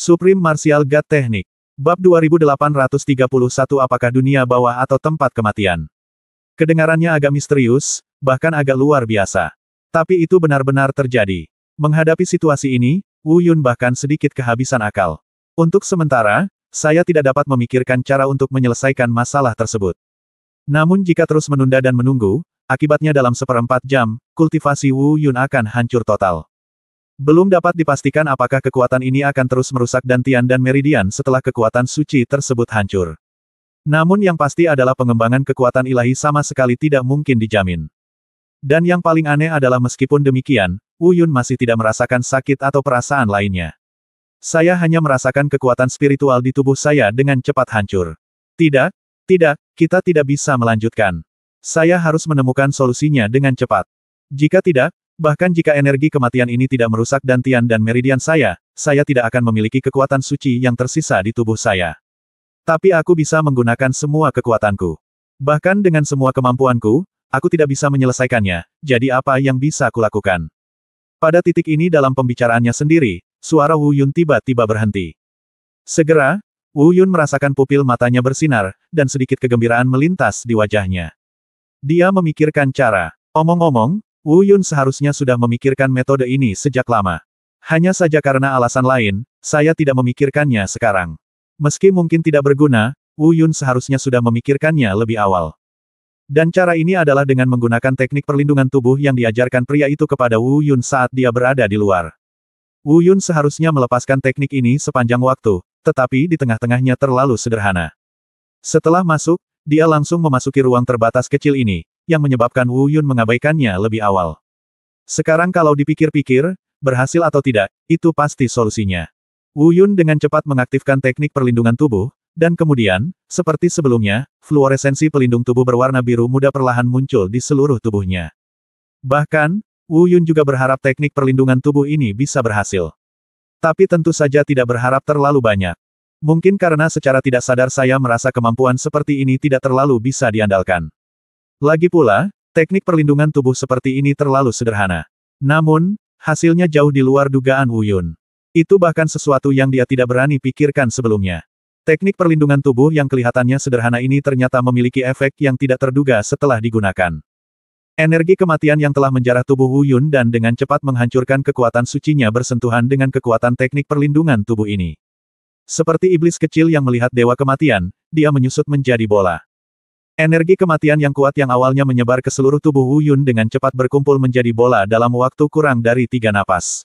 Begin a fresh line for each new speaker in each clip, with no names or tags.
Supreme Martial God Technique. Bab 2831 Apakah dunia bawah atau tempat kematian? Kedengarannya agak misterius, bahkan agak luar biasa. Tapi itu benar-benar terjadi. Menghadapi situasi ini, Wu Yun bahkan sedikit kehabisan akal. Untuk sementara, saya tidak dapat memikirkan cara untuk menyelesaikan masalah tersebut. Namun jika terus menunda dan menunggu, akibatnya dalam 1/4 jam, kultivasi Wu Yun akan hancur total. Belum dapat dipastikan apakah kekuatan ini akan terus merusak dantian dan meridian setelah kekuatan suci tersebut hancur. Namun yang pasti adalah pengembangan kekuatan ilahi sama sekali tidak mungkin dijamin. Dan yang paling aneh adalah meskipun demikian, Wu Yun masih tidak merasakan sakit atau perasaan lainnya. Saya hanya merasakan kekuatan spiritual di tubuh saya dengan cepat hancur. Tidak, kita tidak bisa melanjutkan. Saya harus menemukan solusinya dengan cepat. Jika tidak, bahkan jika energi kematian ini tidak merusak dantian dan meridian saya tidak akan memiliki kekuatan suci yang tersisa di tubuh saya. Tapi aku bisa menggunakan semua kekuatanku. Bahkan dengan semua kemampuanku, aku tidak bisa menyelesaikannya, jadi apa yang bisa kulakukan? Pada titik ini dalam pembicaraannya sendiri, suara Wu Yun tiba-tiba berhenti. Segera, Wu Yun merasakan pupil matanya bersinar, dan sedikit kegembiraan melintas di wajahnya. Dia memikirkan cara. Omong-omong, Wu Yun seharusnya sudah memikirkan metode ini sejak lama. Hanya saja karena alasan lain, saya tidak memikirkannya sekarang. Meski mungkin tidak berguna, Wu Yun seharusnya sudah memikirkannya lebih awal. Dan cara ini adalah dengan menggunakan teknik perlindungan tubuh yang diajarkan pria itu kepada Wu Yun saat dia berada di luar. Wu Yun seharusnya melepaskan teknik ini sepanjang waktu, tetapi di tengah-tengahnya terlalu sederhana. Setelah masuk, dia langsung memasuki ruang terbatas kecil ini, yang menyebabkan Wu Yun mengabaikannya lebih awal. Sekarang kalau dipikir-pikir, berhasil atau tidak, itu pasti solusinya. Wu Yun dengan cepat mengaktifkan teknik perlindungan tubuh, dan kemudian, seperti sebelumnya, fluoresensi pelindung tubuh berwarna biru muda perlahan muncul di seluruh tubuhnya. Bahkan, Wu Yun juga berharap teknik perlindungan tubuh ini bisa berhasil. Tapi tentu saja tidak berharap terlalu banyak. Mungkin karena secara tidak sadar saya merasa kemampuan seperti ini tidak terlalu bisa diandalkan. Lagi pula, teknik perlindungan tubuh seperti ini terlalu sederhana. Namun, hasilnya jauh di luar dugaan Wu Yun. Itu bahkan sesuatu yang dia tidak berani pikirkan sebelumnya. Teknik perlindungan tubuh yang kelihatannya sederhana ini ternyata memiliki efek yang tidak terduga setelah digunakan. Energi kematian yang telah menjarah tubuh Wu Yun dan dengan cepat menghancurkan kekuatan sucinya bersentuhan dengan kekuatan teknik perlindungan tubuh ini. Seperti iblis kecil yang melihat dewa kematian, dia menyusut menjadi bola. Energi kematian yang kuat yang awalnya menyebar ke seluruh tubuh Wu Yun dengan cepat berkumpul menjadi bola dalam waktu kurang dari 3 napas.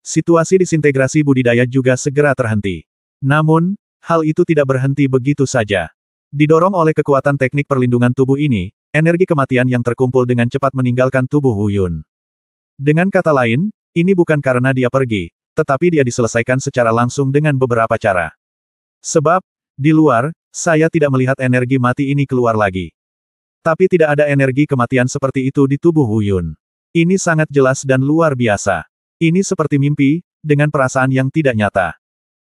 Situasi disintegrasi budidaya juga segera terhenti. Namun, hal itu tidak berhenti begitu saja. Didorong oleh kekuatan teknik perlindungan tubuh ini, energi kematian yang terkumpul dengan cepat meninggalkan tubuh Wu Yun. Dengan kata lain, ini bukan karena dia pergi, tetapi dia diselesaikan secara langsung dengan beberapa cara. Sebab, di luar, saya tidak melihat energi mati ini keluar lagi. Tapi tidak ada energi kematian seperti itu di tubuh Wu Yun. Ini sangat jelas dan luar biasa. Ini seperti mimpi, dengan perasaan yang tidak nyata.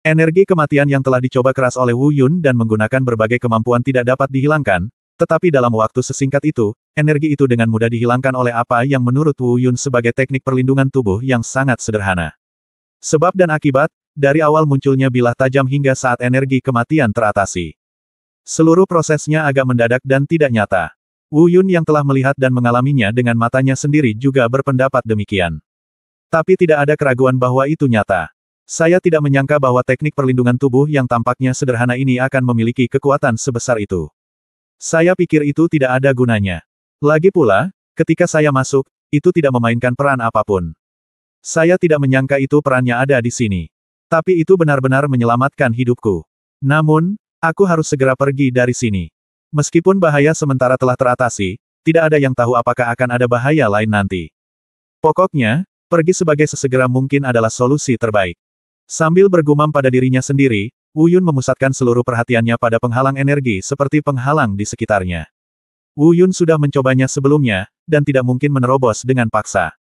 Energi kematian yang telah dicoba keras oleh Wu Yun dan menggunakan berbagai kemampuan tidak dapat dihilangkan, tetapi dalam waktu sesingkat itu, energi itu dengan mudah dihilangkan oleh apa yang menurut Wu Yun sebagai teknik perlindungan tubuh yang sangat sederhana. Sebab dan akibat, dari awal munculnya bilah tajam hingga saat energi kematian teratasi. Seluruh prosesnya agak mendadak dan tidak nyata. Wu Yun yang telah melihat dan mengalaminya dengan matanya sendiri juga berpendapat demikian. Tapi tidak ada keraguan bahwa itu nyata. Saya tidak menyangka bahwa teknik perlindungan tubuh yang tampaknya sederhana ini akan memiliki kekuatan sebesar itu. Saya pikir itu tidak ada gunanya. Lagi pula, ketika saya masuk, itu tidak memainkan peran apapun. Saya tidak menyangka itu perannya ada di sini. Tapi itu benar-benar menyelamatkan hidupku. Namun, aku harus segera pergi dari sini. Meskipun bahaya sementara telah teratasi, tidak ada yang tahu apakah akan ada bahaya lain nanti. Pokoknya, pergi sebagai sesegera mungkin adalah solusi terbaik. Sambil bergumam pada dirinya sendiri, Wu Yun memusatkan seluruh perhatiannya pada penghalang energi seperti penghalang di sekitarnya. Wu Yun sudah mencobanya sebelumnya, dan tidak mungkin menerobos dengan paksa.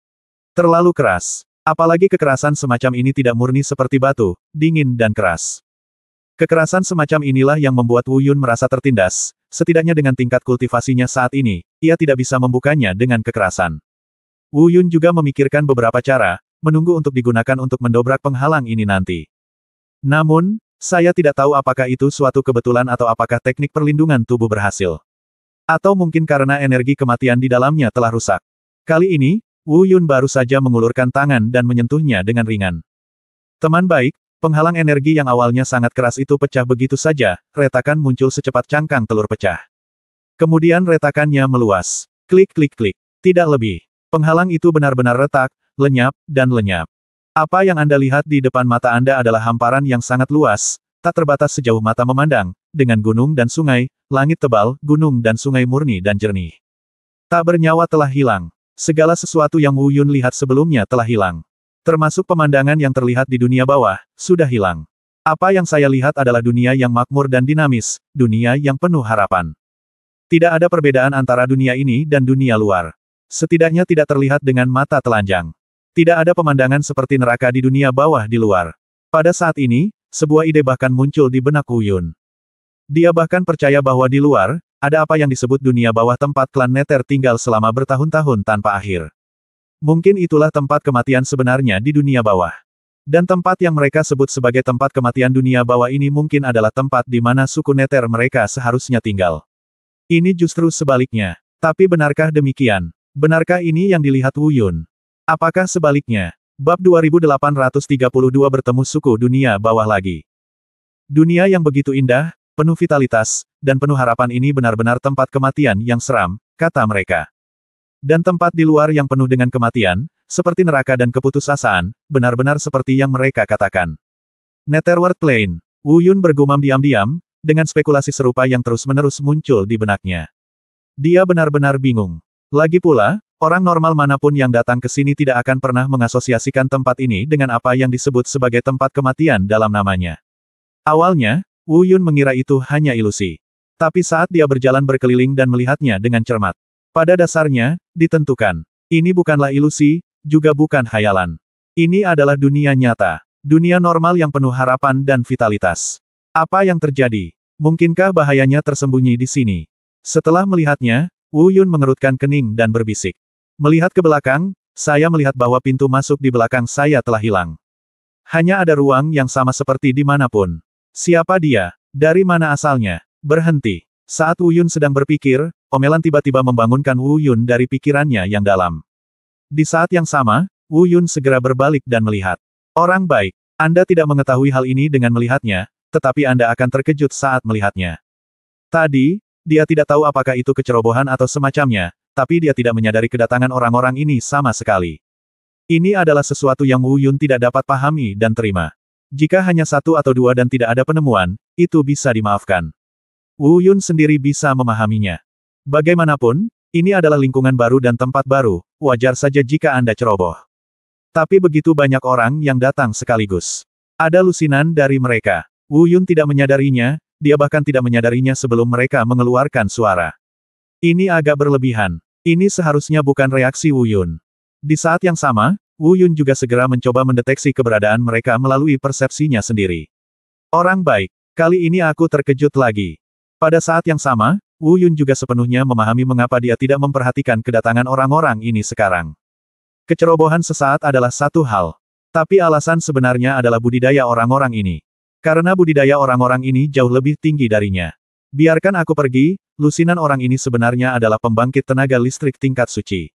Terlalu keras. Apalagi kekerasan semacam ini tidak murni seperti batu, dingin dan keras. Kekerasan semacam inilah yang membuat Wu Yun merasa tertindas, setidaknya dengan tingkat kultivasinya saat ini, ia tidak bisa membukanya dengan kekerasan. Wu Yun juga memikirkan beberapa cara, menunggu untuk digunakan untuk mendobrak penghalang ini nanti. Namun, saya tidak tahu apakah itu suatu kebetulan atau apakah teknik perlindungan tubuh berhasil. Atau mungkin karena energi kematian di dalamnya telah rusak. Kali ini, Wu Yun baru saja mengulurkan tangan dan menyentuhnya dengan ringan. Teman baik, penghalang energi yang awalnya sangat keras itu pecah begitu saja, retakan muncul secepat cangkang telur pecah. Kemudian retakannya meluas. Klik klik klik. Tidak lebih. Penghalang itu benar-benar retak, lenyap, dan lenyap. Apa yang Anda lihat di depan mata Anda adalah hamparan yang sangat luas, tak terbatas sejauh mata memandang, dengan gunung dan sungai, langit tebal, gunung dan sungai murni dan jernih. Tak bernyawa telah hilang. Segala sesuatu yang Wu Yun lihat sebelumnya telah hilang. Termasuk pemandangan yang terlihat di dunia bawah, sudah hilang. Apa yang saya lihat adalah dunia yang makmur dan dinamis, dunia yang penuh harapan. Tidak ada perbedaan antara dunia ini dan dunia luar. Setidaknya tidak terlihat dengan mata telanjang. Tidak ada pemandangan seperti neraka di dunia bawah di luar. Pada saat ini, sebuah ide bahkan muncul di benak Wu Yun. Dia bahkan percaya bahwa di luar, ada apa yang disebut dunia bawah tempat klan Nether tinggal selama bertahun-tahun tanpa akhir. Mungkin itulah tempat kematian sebenarnya di dunia bawah. Dan tempat yang mereka sebut sebagai tempat kematian dunia bawah ini mungkin adalah tempat di mana suku Nether mereka seharusnya tinggal. Ini justru sebaliknya. Tapi benarkah demikian? Benarkah ini yang dilihat Wu Yun? Apakah sebaliknya? Bab 2832 bertemu suku dunia bawah lagi. Dunia yang begitu indah, penuh vitalitas, dan penuh harapan ini benar-benar tempat kematian yang seram, kata mereka. Dan tempat di luar yang penuh dengan kematian, seperti neraka dan keputusasaan, benar-benar seperti yang mereka katakan. Netherworld Plain. Wu Yun bergumam diam-diam, dengan spekulasi serupa yang terus-menerus muncul di benaknya. Dia benar-benar bingung. Lagi pula, orang normal manapun yang datang ke sini tidak akan pernah mengasosiasikan tempat ini dengan apa yang disebut sebagai tempat kematian dalam namanya. Awalnya, Wu Yun mengira itu hanya ilusi. Tapi saat dia berjalan berkeliling dan melihatnya dengan cermat, pada dasarnya, ditentukan. Ini bukanlah ilusi, juga bukan khayalan. Ini adalah dunia nyata. Dunia normal yang penuh harapan dan vitalitas. Apa yang terjadi? Mungkinkah bahayanya tersembunyi di sini? Setelah melihatnya, Wu Yun mengerutkan kening dan berbisik. Melihat ke belakang, saya melihat bahwa pintu masuk di belakang saya telah hilang. Hanya ada ruang yang sama seperti dimanapun. Siapa dia? Dari mana asalnya? Berhenti. Saat Wu Yun sedang berpikir, omelan tiba-tiba membangunkan Wu Yun dari pikirannya yang dalam. Di saat yang sama, Wu Yun segera berbalik dan melihat. Orang baik, Anda tidak mengetahui hal ini dengan melihatnya, tetapi Anda akan terkejut saat melihatnya. Tadi, dia tidak tahu apakah itu kecerobohan atau semacamnya, tapi dia tidak menyadari kedatangan orang-orang ini sama sekali. Ini adalah sesuatu yang Wu Yun tidak dapat pahami dan terima. Jika hanya satu atau dua dan tidak ada penemuan, itu bisa dimaafkan. Wu Yun sendiri bisa memahaminya. Bagaimanapun, ini adalah lingkungan baru dan tempat baru, wajar saja jika Anda ceroboh. Tapi begitu banyak orang yang datang sekaligus. Ada lusinan dari mereka. Wu Yun tidak menyadarinya, dia bahkan tidak menyadarinya sebelum mereka mengeluarkan suara. Ini agak berlebihan. Ini seharusnya bukan reaksi Wu Yun. Di saat yang sama, Wu Yun juga segera mencoba mendeteksi keberadaan mereka melalui persepsinya sendiri. Orang baik, kali ini aku terkejut lagi. Pada saat yang sama, Wu Yun juga sepenuhnya memahami mengapa dia tidak memperhatikan kedatangan orang-orang ini sekarang. Kecerobohan sesaat adalah satu hal. Tapi alasan sebenarnya adalah budidaya orang-orang ini. Karena budidaya orang-orang ini jauh lebih tinggi darinya. Biarkan aku pergi, lusinan orang ini sebenarnya adalah pembangkit tenaga listrik tingkat suci.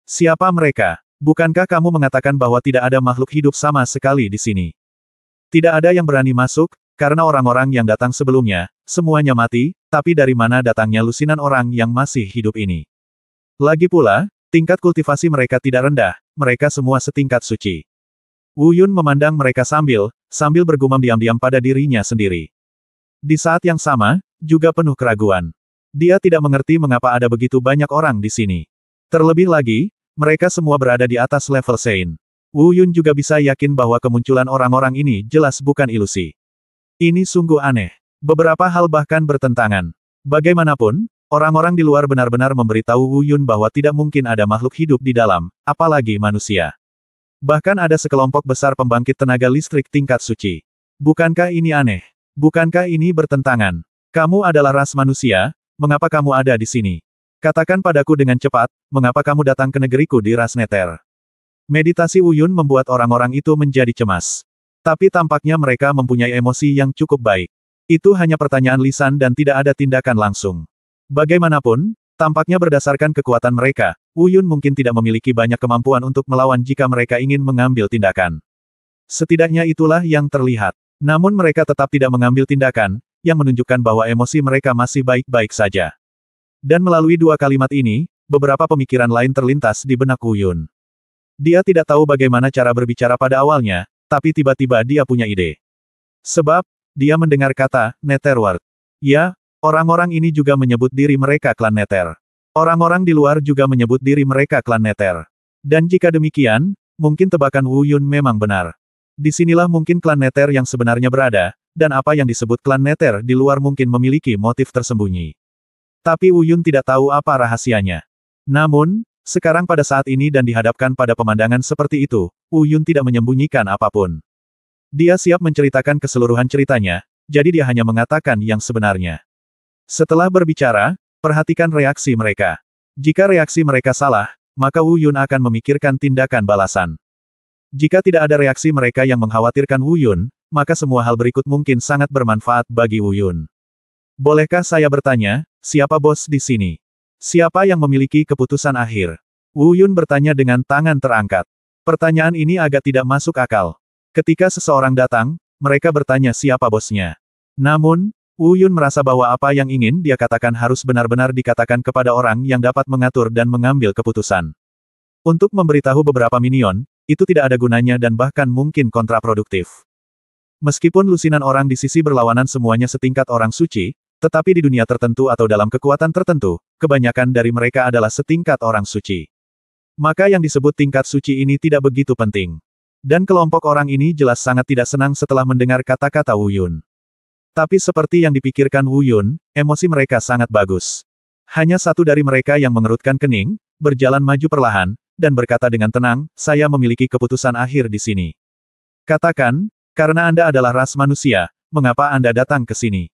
Siapa mereka? Bukankah kamu mengatakan bahwa tidak ada makhluk hidup sama sekali di sini? Tidak ada yang berani masuk, karena orang-orang yang datang sebelumnya, semuanya mati, tapi dari mana datangnya lusinan orang yang masih hidup ini? Lagi pula, tingkat kultivasi mereka tidak rendah, mereka semua setingkat suci. Wu Yun memandang mereka sambil bergumam diam-diam pada dirinya sendiri. Di saat yang sama, juga penuh keraguan. Dia tidak mengerti mengapa ada begitu banyak orang di sini. Terlebih lagi, mereka semua berada di atas level Sein. Wu Yun juga bisa yakin bahwa kemunculan orang-orang ini jelas bukan ilusi. Ini sungguh aneh. Beberapa hal bahkan bertentangan. Bagaimanapun, orang-orang di luar benar-benar memberitahu Wu Yun bahwa tidak mungkin ada makhluk hidup di dalam, apalagi manusia. Bahkan ada sekelompok besar pembangkit tenaga listrik tingkat suci. Bukankah ini aneh? Bukankah ini bertentangan? Kamu adalah ras manusia, mengapa kamu ada di sini? Katakan padaku dengan cepat, mengapa kamu datang ke negeriku di ras Nether? Meditasi Wu Yun membuat orang-orang itu menjadi cemas. Tapi tampaknya mereka mempunyai emosi yang cukup baik. Itu hanya pertanyaan lisan dan tidak ada tindakan langsung. Bagaimanapun, tampaknya berdasarkan kekuatan mereka, Wu Yun mungkin tidak memiliki banyak kemampuan untuk melawan jika mereka ingin mengambil tindakan. Setidaknya itulah yang terlihat. Namun mereka tetap tidak mengambil tindakan, yang menunjukkan bahwa emosi mereka masih baik-baik saja. Dan melalui dua kalimat ini, beberapa pemikiran lain terlintas di benak Wu Yun. Dia tidak tahu bagaimana cara berbicara pada awalnya, tapi tiba-tiba dia punya ide. Sebab, dia mendengar kata, Netherworld. Ya, orang-orang ini juga menyebut diri mereka klan Nether. Orang-orang di luar juga menyebut diri mereka klan Nether. Dan jika demikian, mungkin tebakan Wu Yun memang benar. Disinilah mungkin klan Nether yang sebenarnya berada, dan apa yang disebut klan Nether di luar mungkin memiliki motif tersembunyi. Tapi Wu Yun tidak tahu apa rahasianya. Namun, sekarang pada saat ini dan dihadapkan pada pemandangan seperti itu, Wu Yun tidak menyembunyikan apapun. Dia siap menceritakan keseluruhan ceritanya, jadi dia hanya mengatakan yang sebenarnya. Setelah berbicara, perhatikan reaksi mereka. Jika reaksi mereka salah, maka Wu Yun akan memikirkan tindakan balasan. Jika tidak ada reaksi mereka yang mengkhawatirkan Wu Yun, maka semua hal berikut mungkin sangat bermanfaat bagi Wu Yun. Bolehkah saya bertanya, siapa bos di sini? Siapa yang memiliki keputusan akhir? Wu Yun bertanya dengan tangan terangkat. Pertanyaan ini agak tidak masuk akal. Ketika seseorang datang, mereka bertanya siapa bosnya. Namun, Wu Yun merasa bahwa apa yang ingin dia katakan harus benar-benar dikatakan kepada orang yang dapat mengatur dan mengambil keputusan. Untuk memberitahu beberapa minion, itu tidak ada gunanya dan bahkan mungkin kontraproduktif. Meskipun lusinan orang di sisi berlawanan semuanya setingkat orang suci, tetapi di dunia tertentu atau dalam kekuatan tertentu, kebanyakan dari mereka adalah setingkat orang suci. Maka yang disebut tingkat suci ini tidak begitu penting. Dan kelompok orang ini jelas sangat tidak senang setelah mendengar kata-kata Wu Yun. Tapi seperti yang dipikirkan Wu Yun, emosi mereka sangat bagus. Hanya satu dari mereka yang mengerutkan kening, berjalan maju perlahan, dan berkata dengan tenang, saya memiliki keputusan akhir di sini. Katakan, karena Anda adalah ras manusia, mengapa Anda datang ke sini?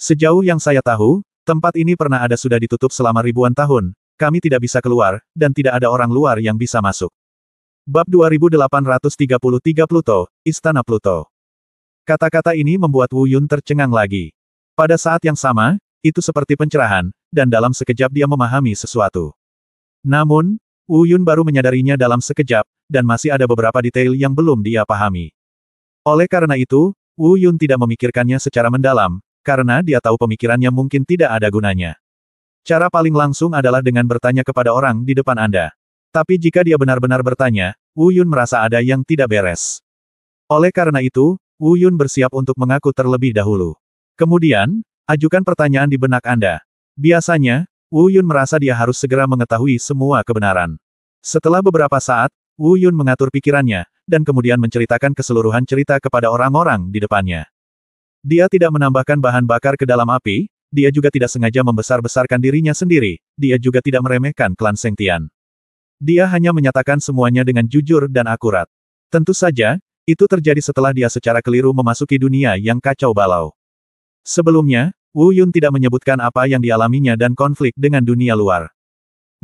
Sejauh yang saya tahu, tempat ini pernah ada sudah ditutup selama ribuan tahun, kami tidak bisa keluar, dan tidak ada orang luar yang bisa masuk. Bab 2833 Pluto, Istana Pluto. Kata-kata ini membuat Wu Yun tercengang lagi. Pada saat yang sama, itu seperti pencerahan, dan dalam sekejap dia memahami sesuatu. Namun, Wu Yun baru menyadarinya dalam sekejap, dan masih ada beberapa detail yang belum dia pahami. Oleh karena itu, Wu Yun tidak memikirkannya secara mendalam, karena dia tahu pemikirannya mungkin tidak ada gunanya. Cara paling langsung adalah dengan bertanya kepada orang di depan Anda. Tapi jika dia benar-benar bertanya, Wu Yun merasa ada yang tidak beres. Oleh karena itu, Wu Yun bersiap untuk mengaku terlebih dahulu. Kemudian, ajukan pertanyaan di benak Anda. Biasanya, Wu Yun merasa dia harus segera mengetahui semua kebenaran. Setelah beberapa saat, Wu Yun mengatur pikirannya, dan kemudian menceritakan keseluruhan cerita kepada orang-orang di depannya. Dia tidak menambahkan bahan bakar ke dalam api, dia juga tidak sengaja membesar-besarkan dirinya sendiri, dia juga tidak meremehkan klan Sengtian. Dia hanya menyatakan semuanya dengan jujur dan akurat. Tentu saja, itu terjadi setelah dia secara keliru memasuki dunia yang kacau balau. Sebelumnya, Wu Yun tidak menyebutkan apa yang dialaminya dan konflik dengan dunia luar.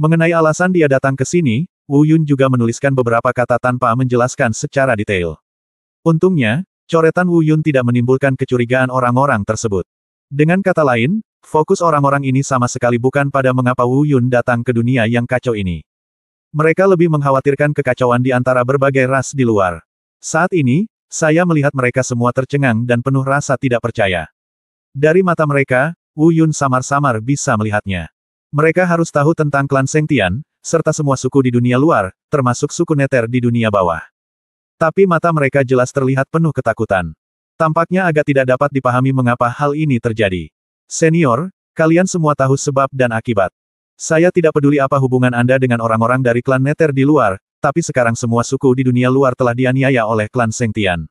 Mengenai alasan dia datang ke sini, Wu Yun juga menuliskan beberapa kata tanpa menjelaskan secara detail. Untungnya, coretan Wu Yun tidak menimbulkan kecurigaan orang-orang tersebut. Dengan kata lain, fokus orang-orang ini sama sekali bukan pada mengapa Wu Yun datang ke dunia yang kacau ini. Mereka lebih mengkhawatirkan kekacauan di antara berbagai ras di luar. Saat ini, saya melihat mereka semua tercengang dan penuh rasa tidak percaya. Dari mata mereka, Wu Yun samar-samar bisa melihatnya. Mereka harus tahu tentang klan Sengtian, serta semua suku di dunia luar, termasuk suku Nether di dunia bawah. Tapi mata mereka jelas terlihat penuh ketakutan. Tampaknya agak tidak dapat dipahami mengapa hal ini terjadi. Senior, kalian semua tahu sebab dan akibat. Saya tidak peduli apa hubungan Anda dengan orang-orang dari klan Nether di luar, tapi sekarang semua suku di dunia luar telah dianiaya oleh klan Sengtian.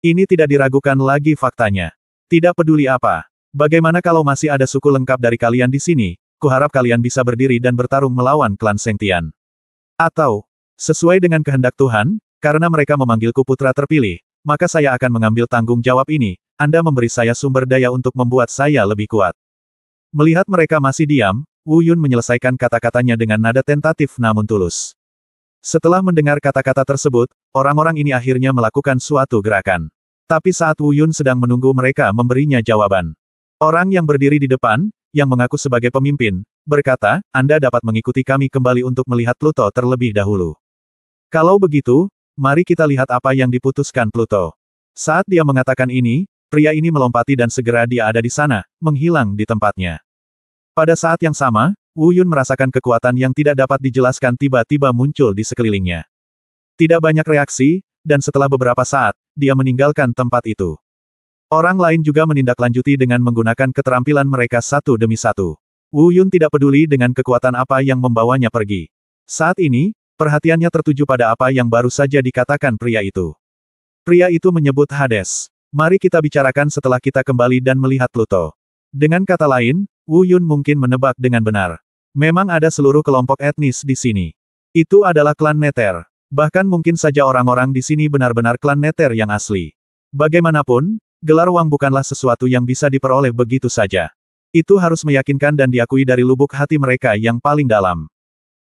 Ini tidak diragukan lagi faktanya. Tidak peduli apa. Bagaimana kalau masih ada suku lengkap dari kalian di sini, kuharap kalian bisa berdiri dan bertarung melawan klan Sengtian. Atau, sesuai dengan kehendak Tuhan, karena mereka memanggilku putra terpilih, maka saya akan mengambil tanggung jawab ini, Anda memberi saya sumber daya untuk membuat saya lebih kuat. Melihat mereka masih diam, Wu Yun menyelesaikan kata-katanya dengan nada tentatif namun tulus. Setelah mendengar kata-kata tersebut, orang-orang ini akhirnya melakukan suatu gerakan. Tapi saat Wu Yun sedang menunggu mereka memberinya jawaban, orang yang berdiri di depan, yang mengaku sebagai pemimpin, berkata, Anda dapat mengikuti kami kembali untuk melihat Pluto terlebih dahulu. Kalau begitu, mari kita lihat apa yang diputuskan Pluto. Saat dia mengatakan ini, pria ini melompati dan segera dia ada di sana, menghilang di tempatnya. Pada saat yang sama, Wu Yun merasakan kekuatan yang tidak dapat dijelaskan tiba-tiba muncul di sekelilingnya. Tidak banyak reaksi, dan setelah beberapa saat, dia meninggalkan tempat itu. Orang lain juga menindaklanjuti dengan menggunakan keterampilan mereka satu demi satu. Wu Yun tidak peduli dengan kekuatan apa yang membawanya pergi. Saat ini, perhatiannya tertuju pada apa yang baru saja dikatakan pria itu. Pria itu menyebut Hades. Mari kita bicarakan setelah kita kembali dan melihat Pluto. Dengan kata lain, Wu Yun mungkin menebak dengan benar. Memang ada seluruh kelompok etnis di sini. Itu adalah klan Nether. Bahkan mungkin saja orang-orang di sini benar-benar klan Nether yang asli. Bagaimanapun, gelar Wang bukanlah sesuatu yang bisa diperoleh begitu saja. Itu harus meyakinkan dan diakui dari lubuk hati mereka yang paling dalam.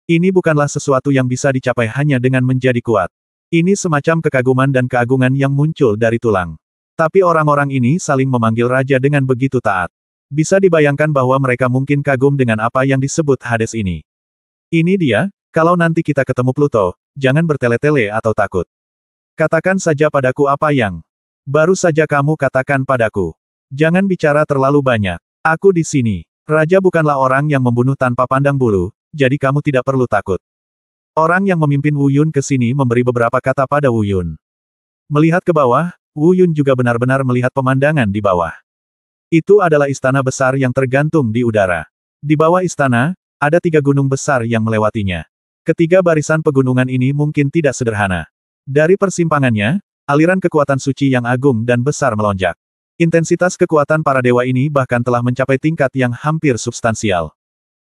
Ini bukanlah sesuatu yang bisa dicapai hanya dengan menjadi kuat. Ini semacam kekaguman dan keagungan yang muncul dari tulang. Tapi orang-orang ini saling memanggil raja dengan begitu taat. Bisa dibayangkan bahwa mereka mungkin kagum dengan apa yang disebut Hades ini. Ini dia, kalau nanti kita ketemu Pluto, jangan bertele-tele atau takut. Katakan saja padaku apa yang baru saja kamu katakan padaku. Jangan bicara terlalu banyak. Aku di sini. Raja bukanlah orang yang membunuh tanpa pandang bulu, jadi kamu tidak perlu takut. Orang yang memimpin Wu Yun ke sini memberi beberapa kata pada Wu Yun. Melihat ke bawah, Wu Yun juga benar-benar melihat pemandangan di bawah. Itu adalah istana besar yang tergantung di udara. Di bawah istana, ada 3 gunung besar yang melewatinya. Ketiga barisan pegunungan ini mungkin tidak sederhana. Dari persimpangannya, aliran kekuatan suci yang agung dan besar melonjak. Intensitas kekuatan para dewa ini bahkan telah mencapai tingkat yang hampir substansial.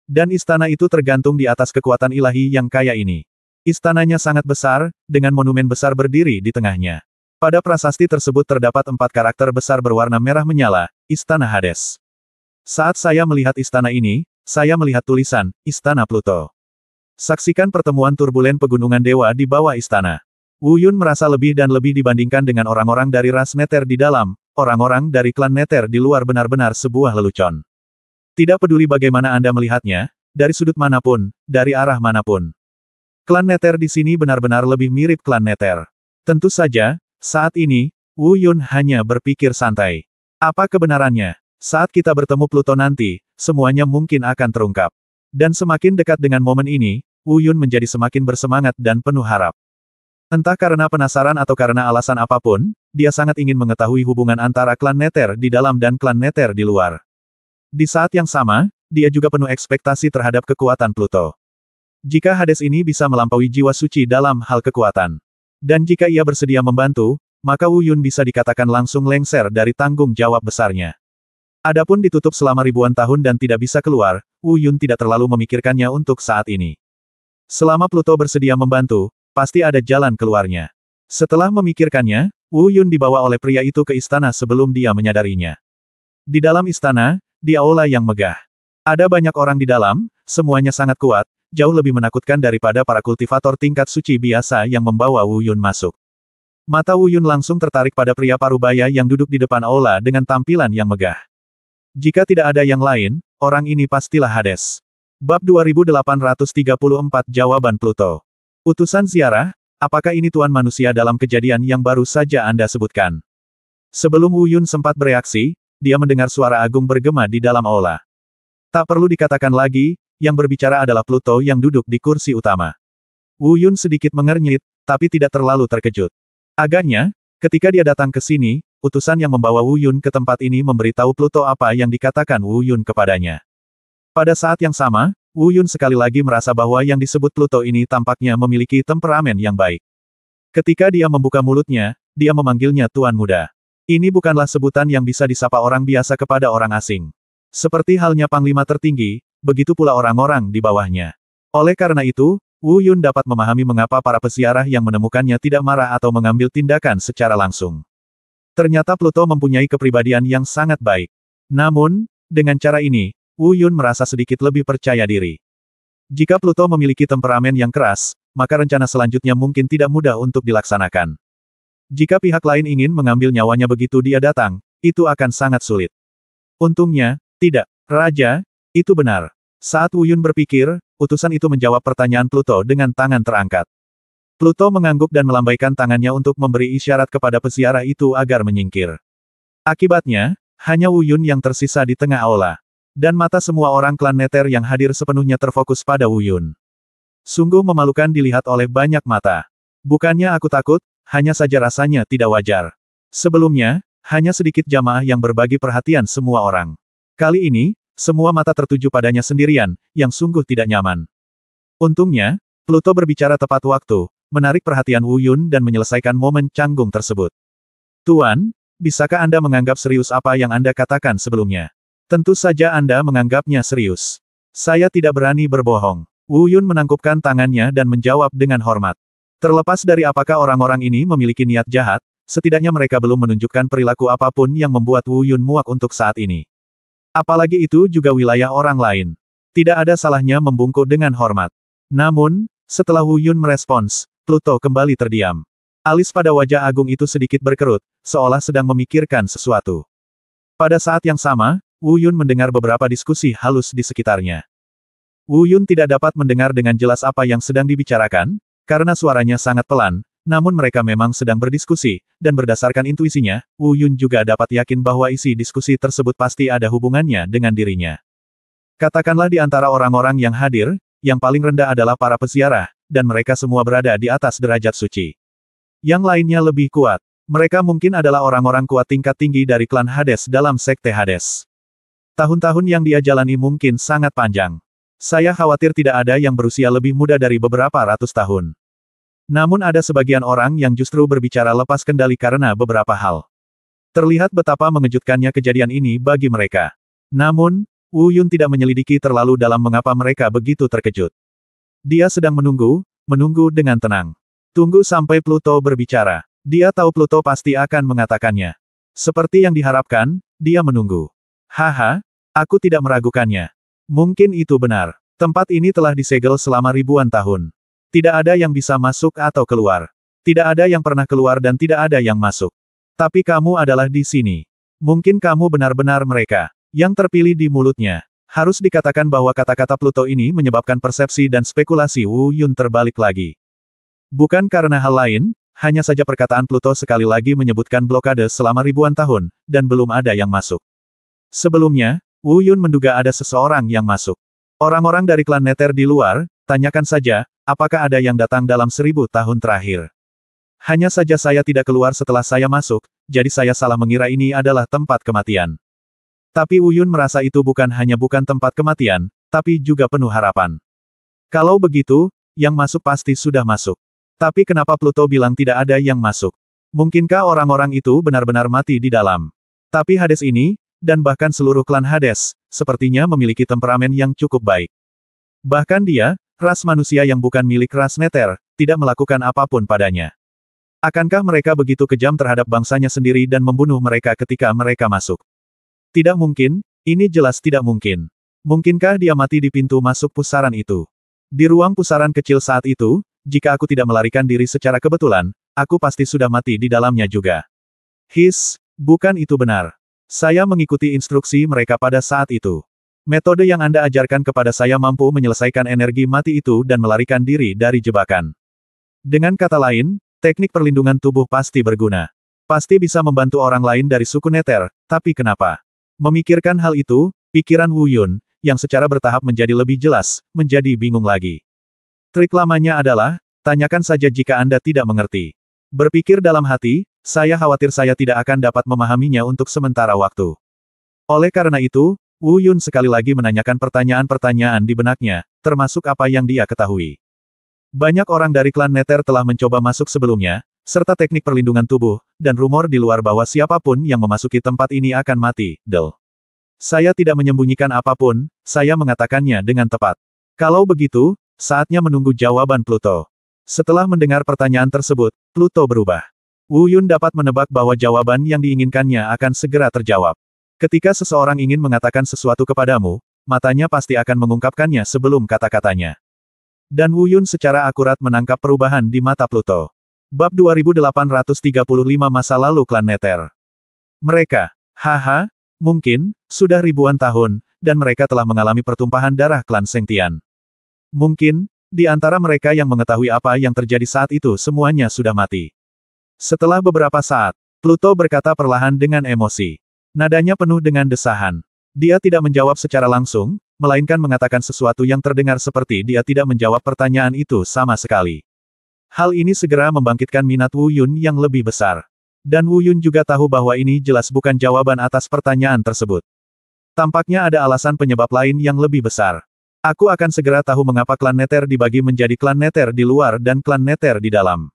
Dan istana itu tergantung di atas kekuatan ilahi yang kaya ini. Istananya sangat besar, dengan monumen besar berdiri di tengahnya. Pada prasasti tersebut terdapat 4 karakter besar berwarna merah menyala, Istana Hades. Saat saya melihat istana ini, saya melihat tulisan, Istana Pluto. Saksikan pertemuan turbulen pegunungan dewa di bawah istana. Wu Yun merasa lebih dan lebih dibandingkan dengan orang-orang dari ras Nether di dalam, orang-orang dari klan Nether di luar benar-benar sebuah lelucon. Tidak peduli bagaimana Anda melihatnya, dari sudut manapun, dari arah manapun. Klan Nether di sini benar-benar lebih mirip klan Nether. Tentu saja, saat ini, Wu Yun hanya berpikir santai. Apa kebenarannya? Saat kita bertemu Pluto nanti, semuanya mungkin akan terungkap. Dan semakin dekat dengan momen ini, Wu Yun menjadi semakin bersemangat dan penuh harap. Entah karena penasaran atau karena alasan apapun, dia sangat ingin mengetahui hubungan antara klan Nether di dalam dan klan Nether di luar. Di saat yang sama, dia juga penuh ekspektasi terhadap kekuatan Pluto. Jika Hades ini bisa melampaui jiwa suci dalam hal kekuatan. Dan jika ia bersedia membantu, maka Wu Yun bisa dikatakan langsung lengser dari tanggung jawab besarnya. Adapun ditutup selama ribuan tahun dan tidak bisa keluar, Wu Yun tidak terlalu memikirkannya untuk saat ini. Selama Pluto bersedia membantu, pasti ada jalan keluarnya. Setelah memikirkannya, Wu Yun dibawa oleh pria itu ke istana sebelum dia menyadarinya. Di dalam istana, di aula yang megah. Ada banyak orang di dalam, semuanya sangat kuat, jauh lebih menakutkan daripada para kultivator tingkat suci biasa yang membawa Wu Yun masuk. Mata Wu Yun langsung tertarik pada pria parubaya yang duduk di depan aula dengan tampilan yang megah. Jika tidak ada yang lain, orang ini pastilah Hades. Bab 2834 Jawaban Pluto. Utusan ziarah, apakah ini Tuan Manusia dalam kejadian yang baru saja Anda sebutkan? Sebelum Wu Yun sempat bereaksi, dia mendengar suara agung bergema di dalam aula. Tak perlu dikatakan lagi, yang berbicara adalah Pluto yang duduk di kursi utama. Wu Yun sedikit mengernyit, tapi tidak terlalu terkejut. Agaknya, ketika dia datang ke sini, utusan yang membawa Wu Yun ke tempat ini memberitahu Pluto apa yang dikatakan Wu Yun kepadanya. Pada saat yang sama, Wu Yun sekali lagi merasa bahwa yang disebut Pluto ini tampaknya memiliki temperamen yang baik. Ketika dia membuka mulutnya, dia memanggilnya Tuan Muda. Ini bukanlah sebutan yang bisa disapa orang biasa kepada orang asing. Seperti halnya Panglima tertinggi, begitu pula orang-orang di bawahnya. Oleh karena itu, Wu Yun dapat memahami mengapa para peziarah yang menemukannya tidak marah atau mengambil tindakan secara langsung. Ternyata Pluto mempunyai kepribadian yang sangat baik. Namun, dengan cara ini, Wu Yun merasa sedikit lebih percaya diri. Jika Pluto memiliki temperamen yang keras, maka rencana selanjutnya mungkin tidak mudah untuk dilaksanakan. Jika pihak lain ingin mengambil nyawanya begitu dia datang, itu akan sangat sulit. Untungnya, tidak. Raja, itu benar. Saat Wu Yun berpikir, utusan itu menjawab pertanyaan Pluto dengan tangan terangkat. Pluto mengangguk dan melambaikan tangannya untuk memberi isyarat kepada peziarah itu agar menyingkir. Akibatnya, hanya Wu Yun yang tersisa di tengah aula. Dan mata semua orang klan Nether yang hadir sepenuhnya terfokus pada Wu Yun. Sungguh memalukan dilihat oleh banyak mata. Bukannya aku takut, hanya saja rasanya tidak wajar. Sebelumnya, hanya sedikit jamaah yang berbagi perhatian semua orang. Kali ini, semua mata tertuju padanya sendirian, yang sungguh tidak nyaman. Untungnya, Pluto berbicara tepat waktu, menarik perhatian Wu Yun dan menyelesaikan momen canggung tersebut. Tuan, bisakah Anda menganggap serius apa yang Anda katakan sebelumnya? Tentu saja Anda menganggapnya serius. Saya tidak berani berbohong. Wu Yun menangkupkan tangannya dan menjawab dengan hormat. Terlepas dari apakah orang-orang ini memiliki niat jahat, setidaknya mereka belum menunjukkan perilaku apapun yang membuat Wu Yun muak untuk saat ini. Apalagi itu juga wilayah orang lain. Tidak ada salahnya membungkuk dengan hormat. Namun, setelah Wu Yun merespons, Pluto kembali terdiam. Alis pada wajah agung itu sedikit berkerut, seolah sedang memikirkan sesuatu. Pada saat yang sama, Wu Yun mendengar beberapa diskusi halus di sekitarnya. Wu Yun tidak dapat mendengar dengan jelas apa yang sedang dibicarakan, karena suaranya sangat pelan, namun mereka memang sedang berdiskusi, dan berdasarkan intuisinya, Wu Yun juga dapat yakin bahwa isi diskusi tersebut pasti ada hubungannya dengan dirinya. Katakanlah di antara orang-orang yang hadir, yang paling rendah adalah para peziarah, dan mereka semua berada di atas derajat suci. Yang lainnya lebih kuat. Mereka mungkin adalah orang-orang kuat tingkat tinggi dari klan Hades dalam sekte Hades. Tahun-tahun yang dia jalani mungkin sangat panjang. Saya khawatir tidak ada yang berusia lebih muda dari beberapa ratus tahun. Namun ada sebagian orang yang justru berbicara lepas kendali karena beberapa hal. Terlihat betapa mengejutkannya kejadian ini bagi mereka. Namun, Wu Yun tidak menyelidiki terlalu dalam mengapa mereka begitu terkejut. Dia sedang menunggu dengan tenang. Tunggu sampai Pluto berbicara. Dia tahu Pluto pasti akan mengatakannya. Seperti yang diharapkan, dia menunggu. Haha, aku tidak meragukannya. Mungkin itu benar. Tempat ini telah disegel selama ribuan tahun. Tidak ada yang bisa masuk atau keluar. Tidak ada yang pernah keluar dan tidak ada yang masuk. Tapi kamu adalah di sini. Mungkin kamu benar-benar mereka. Yang terpilih di mulutnya. Harus dikatakan bahwa kata-kata Pluto ini menyebabkan persepsi dan spekulasi Wu Yun terbalik lagi. Bukan karena hal lain, hanya saja perkataan Pluto sekali lagi menyebutkan blokade selama ribuan tahun, dan belum ada yang masuk. Sebelumnya, Wu Yun menduga ada seseorang yang masuk. Orang-orang dari klan Nether di luar, tanyakan saja, apakah ada yang datang dalam 1000 tahun terakhir. Hanya saja saya tidak keluar setelah saya masuk, jadi saya salah mengira ini adalah tempat kematian. Tapi Wu Yun merasa itu bukan tempat kematian, tapi juga penuh harapan. Kalau begitu, yang masuk pasti sudah masuk. Tapi kenapa Pluto bilang tidak ada yang masuk? Mungkinkah orang-orang itu benar-benar mati di dalam? Tapi Hades ini, dan bahkan seluruh klan Hades, sepertinya memiliki temperamen yang cukup baik. Bahkan dia, ras manusia yang bukan milik ras Nether, tidak melakukan apapun padanya. Akankah mereka begitu kejam terhadap bangsanya sendiri dan membunuh mereka ketika mereka masuk? Tidak mungkin, ini jelas tidak mungkin. Mungkinkah dia mati di pintu masuk pusaran itu? Di ruang pusaran kecil saat itu, jika aku tidak melarikan diri secara kebetulan, aku pasti sudah mati di dalamnya juga. Bukan itu benar. Saya mengikuti instruksi mereka pada saat itu. Metode yang Anda ajarkan kepada saya mampu menyelesaikan energi mati itu dan melarikan diri dari jebakan. Dengan kata lain, teknik perlindungan tubuh pasti berguna. Pasti bisa membantu orang lain dari suku Nether, tapi kenapa? Memikirkan hal itu, pikiran Wu Yun, yang secara bertahap menjadi lebih jelas, menjadi bingung lagi. Trik lamanya adalah, tanyakan saja jika Anda tidak mengerti. Berpikir dalam hati, saya khawatir saya tidak akan dapat memahaminya untuk sementara waktu. Oleh karena itu, Wu Yun sekali lagi menanyakan pertanyaan-pertanyaan di benaknya, termasuk apa yang dia ketahui. Banyak orang dari klan Nether telah mencoba masuk sebelumnya, serta teknik perlindungan tubuh, dan rumor di luar bahwa siapapun yang memasuki tempat ini akan mati, Saya tidak menyembunyikan apapun, saya mengatakannya dengan tepat. Kalau begitu, saatnya menunggu jawaban Pluto. Setelah mendengar pertanyaan tersebut, Pluto berubah. Wu Yun dapat menebak bahwa jawaban yang diinginkannya akan segera terjawab. Ketika seseorang ingin mengatakan sesuatu kepadamu, matanya pasti akan mengungkapkannya sebelum kata-katanya. Dan Wu Yun secara akurat menangkap perubahan di mata Pluto. Bab 2835 Masa Lalu Klan Nether. Mereka, haha, mungkin, sudah ribuan tahun, dan mereka telah mengalami pertumpahan darah klan Sengtian. Mungkin, di antara mereka yang mengetahui apa yang terjadi saat itu semuanya sudah mati. Setelah beberapa saat, Pluto berkata perlahan dengan emosi. Nadanya penuh dengan desahan. Dia tidak menjawab secara langsung, melainkan mengatakan sesuatu yang terdengar seperti dia tidak menjawab pertanyaan itu sama sekali. Hal ini segera membangkitkan minat Wu Yun yang lebih besar. Dan Wu Yun juga tahu bahwa ini jelas bukan jawaban atas pertanyaan tersebut. Tampaknya ada alasan penyebab lain yang lebih besar. Aku akan segera tahu mengapa klan Nether dibagi menjadi klan Nether di luar dan klan Nether di dalam.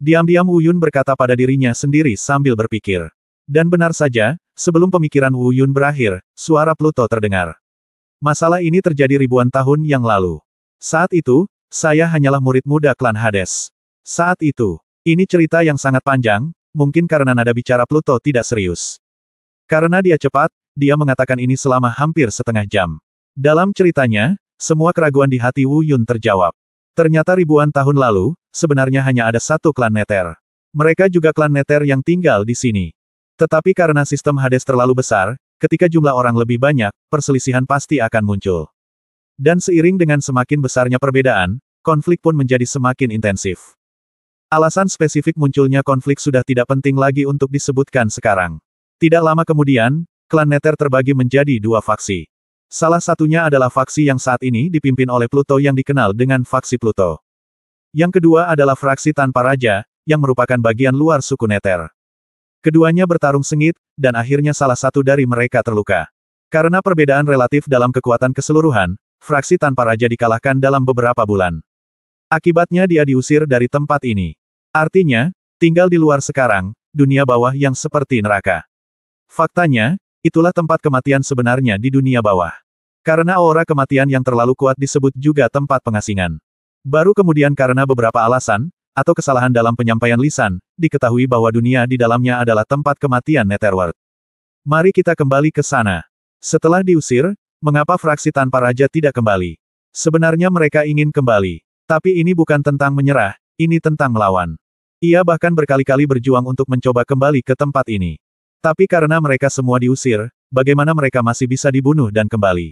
Diam-diam Wu Yun berkata pada dirinya sendiri sambil berpikir. Dan benar saja, sebelum pemikiran Wu Yun berakhir, suara Pluto terdengar. Masalah ini terjadi ribuan tahun yang lalu. Saat itu, saya hanyalah murid muda klan Hades. Saat itu, ini cerita yang sangat panjang, mungkin karena nada bicara Pluto tidak serius. Karena dia cepat, dia mengatakan ini selama hampir setengah jam. Dalam ceritanya, semua keraguan di hati Wu Yun terjawab. Ternyata ribuan tahun lalu, sebenarnya hanya ada satu klan Nether. Mereka juga klan Nether yang tinggal di sini. Tetapi karena sistem Hades terlalu besar, ketika jumlah orang lebih banyak, perselisihan pasti akan muncul. Dan seiring dengan semakin besarnya perbedaan, konflik pun menjadi semakin intensif. Alasan spesifik munculnya konflik sudah tidak penting lagi untuk disebutkan sekarang. Tidak lama kemudian, klan Nether terbagi menjadi dua faksi. Salah satunya adalah faksi yang saat ini dipimpin oleh Pluto yang dikenal dengan faksi Pluto. Yang kedua adalah fraksi tanpa raja, yang merupakan bagian luar suku Nether. Keduanya bertarung sengit, dan akhirnya salah satu dari mereka terluka. Karena perbedaan relatif dalam kekuatan keseluruhan, fraksi tanpa raja dikalahkan dalam beberapa bulan. Akibatnya dia diusir dari tempat ini. Artinya, tinggal di luar sekarang, dunia bawah yang seperti neraka. Faktanya, itulah tempat kematian sebenarnya di dunia bawah. Karena aura kematian yang terlalu kuat disebut juga tempat pengasingan. Baru kemudian karena beberapa alasan, atau kesalahan dalam penyampaian lisan, diketahui bahwa dunia di dalamnya adalah tempat kematian Netherworld. Mari kita kembali ke sana. Setelah diusir, mengapa fraksi tanpa raja tidak kembali? Sebenarnya mereka ingin kembali. Tapi ini bukan tentang menyerah, ini tentang melawan. Ia bahkan berkali-kali berjuang untuk mencoba kembali ke tempat ini. Tapi karena mereka semua diusir, bagaimana mereka masih bisa dibunuh dan kembali?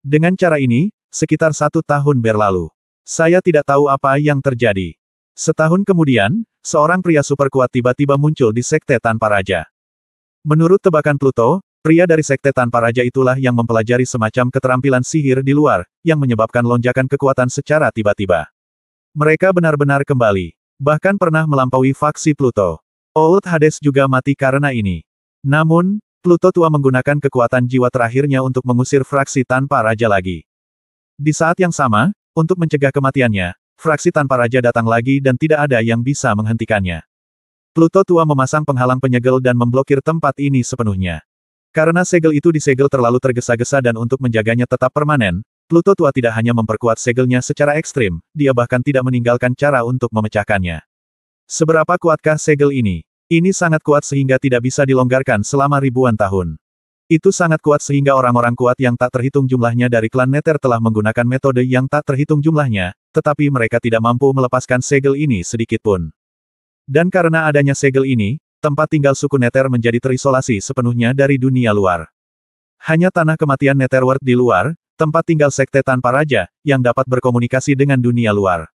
Dengan cara ini, sekitar 1 tahun berlalu. Saya tidak tahu apa yang terjadi. Setahun kemudian, seorang pria super kuat tiba-tiba muncul di Sekte Tanpa Raja. Menurut tebakan Pluto, pria dari Sekte Tanpa Raja itulah yang mempelajari semacam keterampilan sihir di luar, yang menyebabkan lonjakan kekuatan secara tiba-tiba. Mereka benar-benar kembali. Bahkan pernah melampaui faksi Pluto. Old Hades juga mati karena ini. Namun, Pluto tua menggunakan kekuatan jiwa terakhirnya untuk mengusir fraksi Tanpa Raja lagi. Di saat yang sama, untuk mencegah kematiannya, fraksi Tanpa Raja datang lagi dan tidak ada yang bisa menghentikannya. Pluto tua memasang penghalang penyegel dan memblokir tempat ini sepenuhnya. Karena segel itu disegel terlalu tergesa-gesa dan untuk menjaganya tetap permanen, Pluto tua tidak hanya memperkuat segelnya secara ekstrim, dia bahkan tidak meninggalkan cara untuk memecahkannya. Seberapa kuatkah segel ini? Ini sangat kuat sehingga tidak bisa dilonggarkan selama ribuan tahun. Itu sangat kuat sehingga orang-orang kuat yang tak terhitung jumlahnya dari klan Nether telah menggunakan metode yang tak terhitung jumlahnya, tetapi mereka tidak mampu melepaskan segel ini sedikitpun. Dan karena adanya segel ini, tempat tinggal suku Nether menjadi terisolasi sepenuhnya dari dunia luar. Hanya tanah kematian Netherworld di luar, tempat tinggal Sekte Tanpa Raja, yang dapat berkomunikasi dengan dunia luar.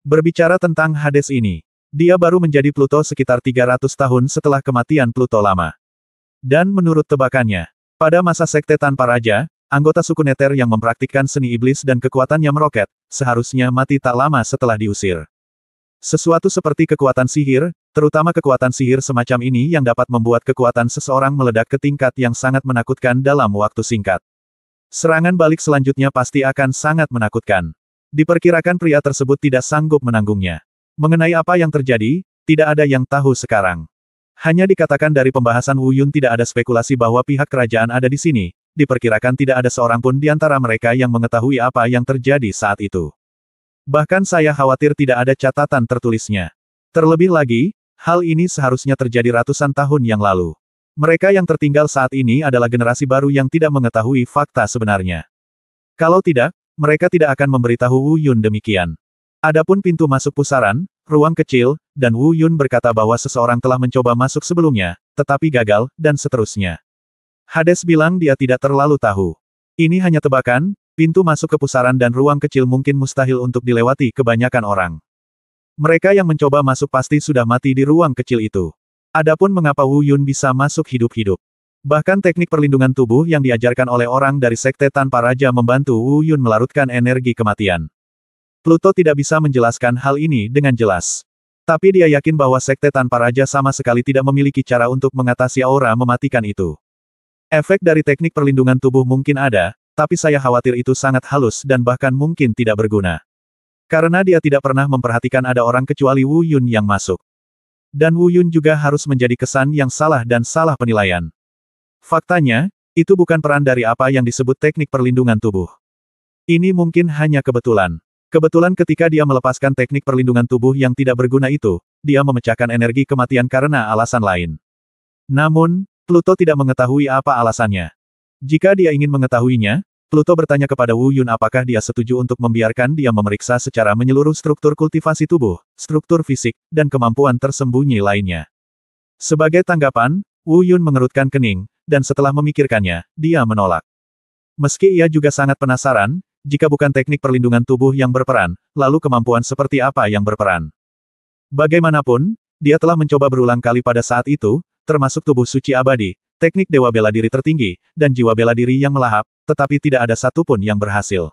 Berbicara tentang Hades ini, dia baru menjadi Pluto sekitar 300 tahun setelah kematian Pluto lama. Dan menurut tebakannya, pada masa Sekte Tanpa Raja, anggota suku Nether yang mempraktikkan seni iblis dan kekuatannya meroket, seharusnya mati tak lama setelah diusir. Sesuatu seperti kekuatan sihir, terutama kekuatan sihir semacam ini yang dapat membuat kekuatan seseorang meledak ke tingkat yang sangat menakutkan dalam waktu singkat. Serangan balik selanjutnya pasti akan sangat menakutkan. Diperkirakan pria tersebut tidak sanggup menanggungnya. Mengenai apa yang terjadi, tidak ada yang tahu sekarang. Hanya dikatakan dari pembahasan Wu Yun tidak ada spekulasi bahwa pihak kerajaan ada di sini, diperkirakan tidak ada seorang pun di antara mereka yang mengetahui apa yang terjadi saat itu. Bahkan saya khawatir tidak ada catatan tertulisnya. Terlebih lagi, hal ini seharusnya terjadi ratusan tahun yang lalu. Mereka yang tertinggal saat ini adalah generasi baru yang tidak mengetahui fakta sebenarnya. Kalau tidak, mereka tidak akan memberitahu Wu Yun demikian. Adapun pintu masuk pusaran, ruang kecil, dan Wu Yun berkata bahwa seseorang telah mencoba masuk sebelumnya, tetapi gagal, dan seterusnya. Hades bilang dia tidak terlalu tahu. Ini hanya tebakan, pintu masuk ke pusaran dan ruang kecil mungkin mustahil untuk dilewati kebanyakan orang. Mereka yang mencoba masuk pasti sudah mati di ruang kecil itu. Adapun mengapa Wu Yun bisa masuk hidup-hidup. Bahkan teknik perlindungan tubuh yang diajarkan oleh orang dari Sekte Tanpa Raja membantu Wu Yun melarutkan energi kematian. Pluto tidak bisa menjelaskan hal ini dengan jelas. Tapi dia yakin bahwa Sekte Tanpa Raja sama sekali tidak memiliki cara untuk mengatasi aura mematikan itu. Efek dari teknik perlindungan tubuh mungkin ada, tapi saya khawatir itu sangat halus dan bahkan mungkin tidak berguna. Karena dia tidak pernah memperhatikan ada orang kecuali Wu Yun yang masuk. Dan Wu Yun juga harus menjadi kesan yang salah dan salah penilaian. Faktanya, itu bukan peran dari apa yang disebut teknik perlindungan tubuh. Ini mungkin hanya kebetulan. Kebetulan ketika dia melepaskan teknik perlindungan tubuh yang tidak berguna itu, dia memecahkan energi kematian karena alasan lain. Namun, Pluto tidak mengetahui apa alasannya. Jika dia ingin mengetahuinya, Pluto bertanya kepada Wu Yun apakah dia setuju untuk membiarkan dia memeriksa secara menyeluruh struktur kultivasi tubuh, struktur fisik, dan kemampuan tersembunyi lainnya. Sebagai tanggapan, Wu Yun mengerutkan kening, dan setelah memikirkannya, dia menolak. Meski ia juga sangat penasaran, jika bukan teknik perlindungan tubuh yang berperan, lalu kemampuan seperti apa yang berperan. Bagaimanapun, dia telah mencoba berulang kali pada saat itu, termasuk tubuh suci abadi, teknik dewa bela diri tertinggi, dan jiwa bela diri yang melahap, tetapi tidak ada satupun yang berhasil.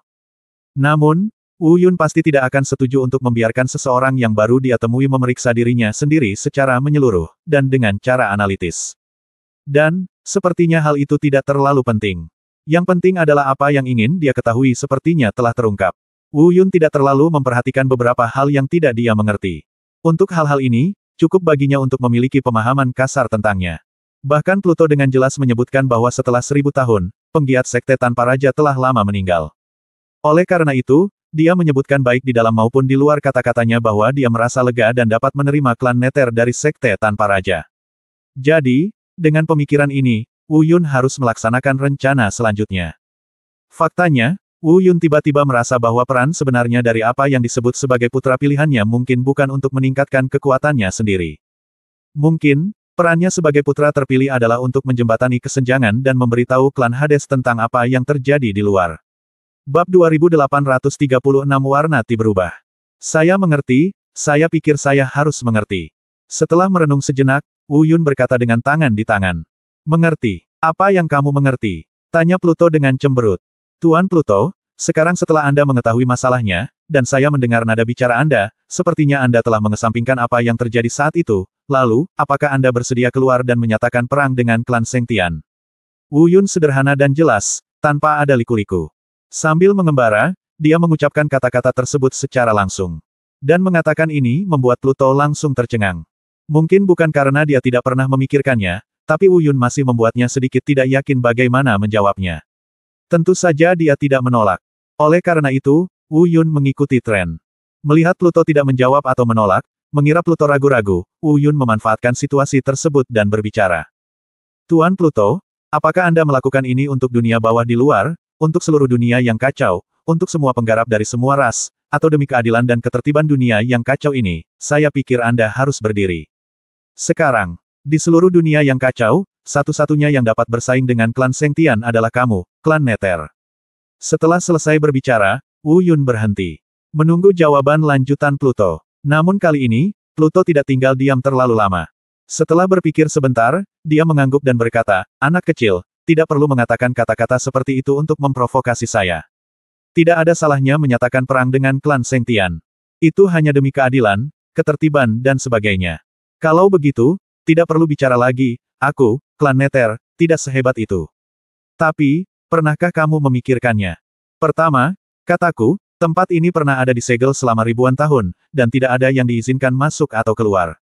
Namun, Wu Yun pasti tidak akan setuju untuk membiarkan seseorang yang baru dia temui memeriksa dirinya sendiri secara menyeluruh, dan dengan cara analitis. Dan, sepertinya hal itu tidak terlalu penting. Yang penting adalah apa yang ingin dia ketahui sepertinya telah terungkap. Wu Yun tidak terlalu memperhatikan beberapa hal yang tidak dia mengerti. Untuk hal-hal ini, cukup baginya untuk memiliki pemahaman kasar tentangnya. Bahkan Pluto dengan jelas menyebutkan bahwa setelah 1000 tahun, penggiat Sekte Tanpa Raja telah lama meninggal. Oleh karena itu, dia menyebutkan baik di dalam maupun di luar kata-katanya bahwa dia merasa lega dan dapat menerima klan Nether dari Sekte Tanpa Raja. Jadi, dengan pemikiran ini, Wu Yun harus melaksanakan rencana selanjutnya. Faktanya, Wu Yun tiba-tiba merasa bahwa peran sebenarnya dari apa yang disebut sebagai putra pilihannya mungkin bukan untuk meningkatkan kekuatannya sendiri. Mungkin, perannya sebagai putra terpilih adalah untuk menjembatani kesenjangan dan memberitahu klan Hades tentang apa yang terjadi di luar. Bab 2836 Warnati berubah. Saya mengerti, saya pikir saya harus mengerti. Setelah merenung sejenak, Wu Yun berkata dengan tangan di tangan. Mengerti. Apa yang kamu mengerti? Tanya Pluto dengan cemberut. Tuan Pluto, sekarang setelah Anda mengetahui masalahnya, dan saya mendengar nada bicara Anda, sepertinya Anda telah mengesampingkan apa yang terjadi saat itu, lalu, apakah Anda bersedia keluar dan menyatakan perang dengan klan Sengtian? Wu Yun sederhana dan jelas, tanpa ada liku-liku. Sambil mengembara, dia mengucapkan kata-kata tersebut secara langsung. Dan mengatakan ini membuat Pluto langsung tercengang. Mungkin bukan karena dia tidak pernah memikirkannya, tapi Wu Yun masih membuatnya sedikit tidak yakin bagaimana menjawabnya. Tentu saja dia tidak menolak. Oleh karena itu, Wu Yun mengikuti tren. Melihat Pluto tidak menjawab atau menolak, mengira Pluto ragu-ragu, Wu Yun memanfaatkan situasi tersebut dan berbicara. Tuan Pluto, apakah Anda melakukan ini untuk dunia bawah di luar, untuk seluruh dunia yang kacau, untuk semua penggarap dari semua ras, atau demi keadilan dan ketertiban dunia yang kacau ini, saya pikir Anda harus berdiri. Sekarang, di seluruh dunia yang kacau, satu-satunya yang dapat bersaing dengan klan Sengtian adalah kamu, klan Nether. Setelah selesai berbicara, Wu Yun berhenti. Menunggu jawaban lanjutan Pluto. Namun kali ini, Pluto tidak tinggal diam terlalu lama. Setelah berpikir sebentar, dia mengangguk dan berkata, anak kecil, tidak perlu mengatakan kata-kata seperti itu untuk memprovokasi saya. Tidak ada salahnya menyatakan perang dengan klan Sengtian. Itu hanya demi keadilan, ketertiban dan sebagainya. Kalau begitu, tidak perlu bicara lagi, aku, klan Nether, tidak sehebat itu. Tapi, pernahkah kamu memikirkannya? Pertama, kataku, tempat ini pernah ada disegel selama ribuan tahun, dan tidak ada yang diizinkan masuk atau keluar.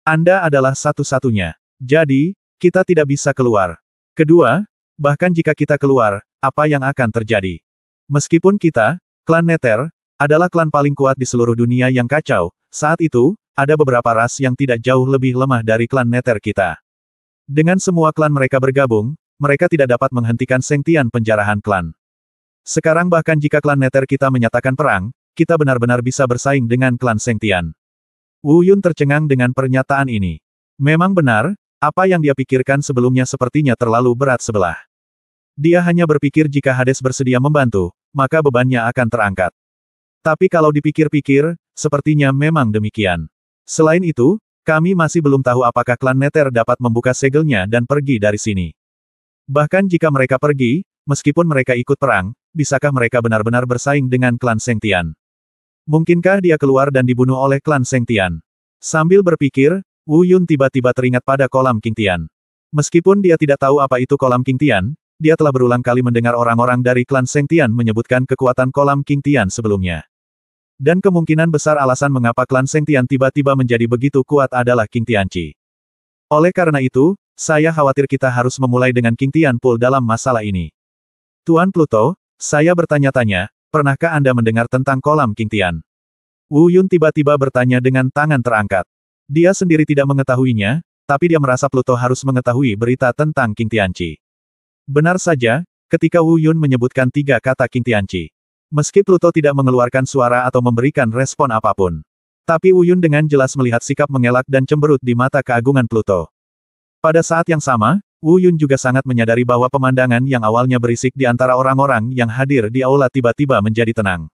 Anda adalah satu-satunya. Jadi, kita tidak bisa keluar. Kedua, bahkan jika kita keluar, apa yang akan terjadi? Meskipun kita, klan Nether, adalah klan paling kuat di seluruh dunia yang kacau, saat itu, ada beberapa ras yang tidak jauh lebih lemah dari klan Nether kita. Dengan semua klan mereka bergabung, mereka tidak dapat menghentikan Sengtian penjarahan klan. Sekarang bahkan jika klan Nether kita menyatakan perang, kita benar-benar bisa bersaing dengan klan Sengtian. Wu Yun tercengang dengan pernyataan ini. Memang benar, apa yang dia pikirkan sebelumnya sepertinya terlalu berat sebelah. Dia hanya berpikir jika Hades bersedia membantu, maka bebannya akan terangkat. Tapi kalau dipikir-pikir, sepertinya memang demikian. Selain itu, kami masih belum tahu apakah klan Nether dapat membuka segelnya dan pergi dari sini. Bahkan jika mereka pergi, meskipun mereka ikut perang, bisakah mereka benar-benar bersaing dengan klan Sengtian? Mungkinkah dia keluar dan dibunuh oleh klan Sengtian? Sambil berpikir, Wu Yun tiba-tiba teringat pada kolam King Tian. Meskipun dia tidak tahu apa itu kolam King Tian, dia telah berulang kali mendengar orang-orang dari klan Sengtian menyebutkan kekuatan kolam King Tian sebelumnya. Dan kemungkinan besar alasan mengapa klan Sengtian tiba-tiba menjadi begitu kuat adalah King Tianqi. Oleh karena itu, saya khawatir kita harus memulai dengan King Tian Pool dalam masalah ini. Tuan Pluto, saya bertanya-tanya, pernahkah Anda mendengar tentang kolam King Tian? Wu Yun tiba-tiba bertanya dengan tangan terangkat. Dia sendiri tidak mengetahuinya, tapi dia merasa Pluto harus mengetahui berita tentang King Tianqi. Benar saja, ketika Wu Yun menyebutkan 3 kata King Tianqi. Meski Pluto tidak mengeluarkan suara atau memberikan respon apapun. Tapi Wu Yun dengan jelas melihat sikap mengelak dan cemberut di mata keagungan Pluto. Pada saat yang sama, Wu Yun juga sangat menyadari bahwa pemandangan yang awalnya berisik di antara orang-orang yang hadir di aula tiba-tiba menjadi tenang.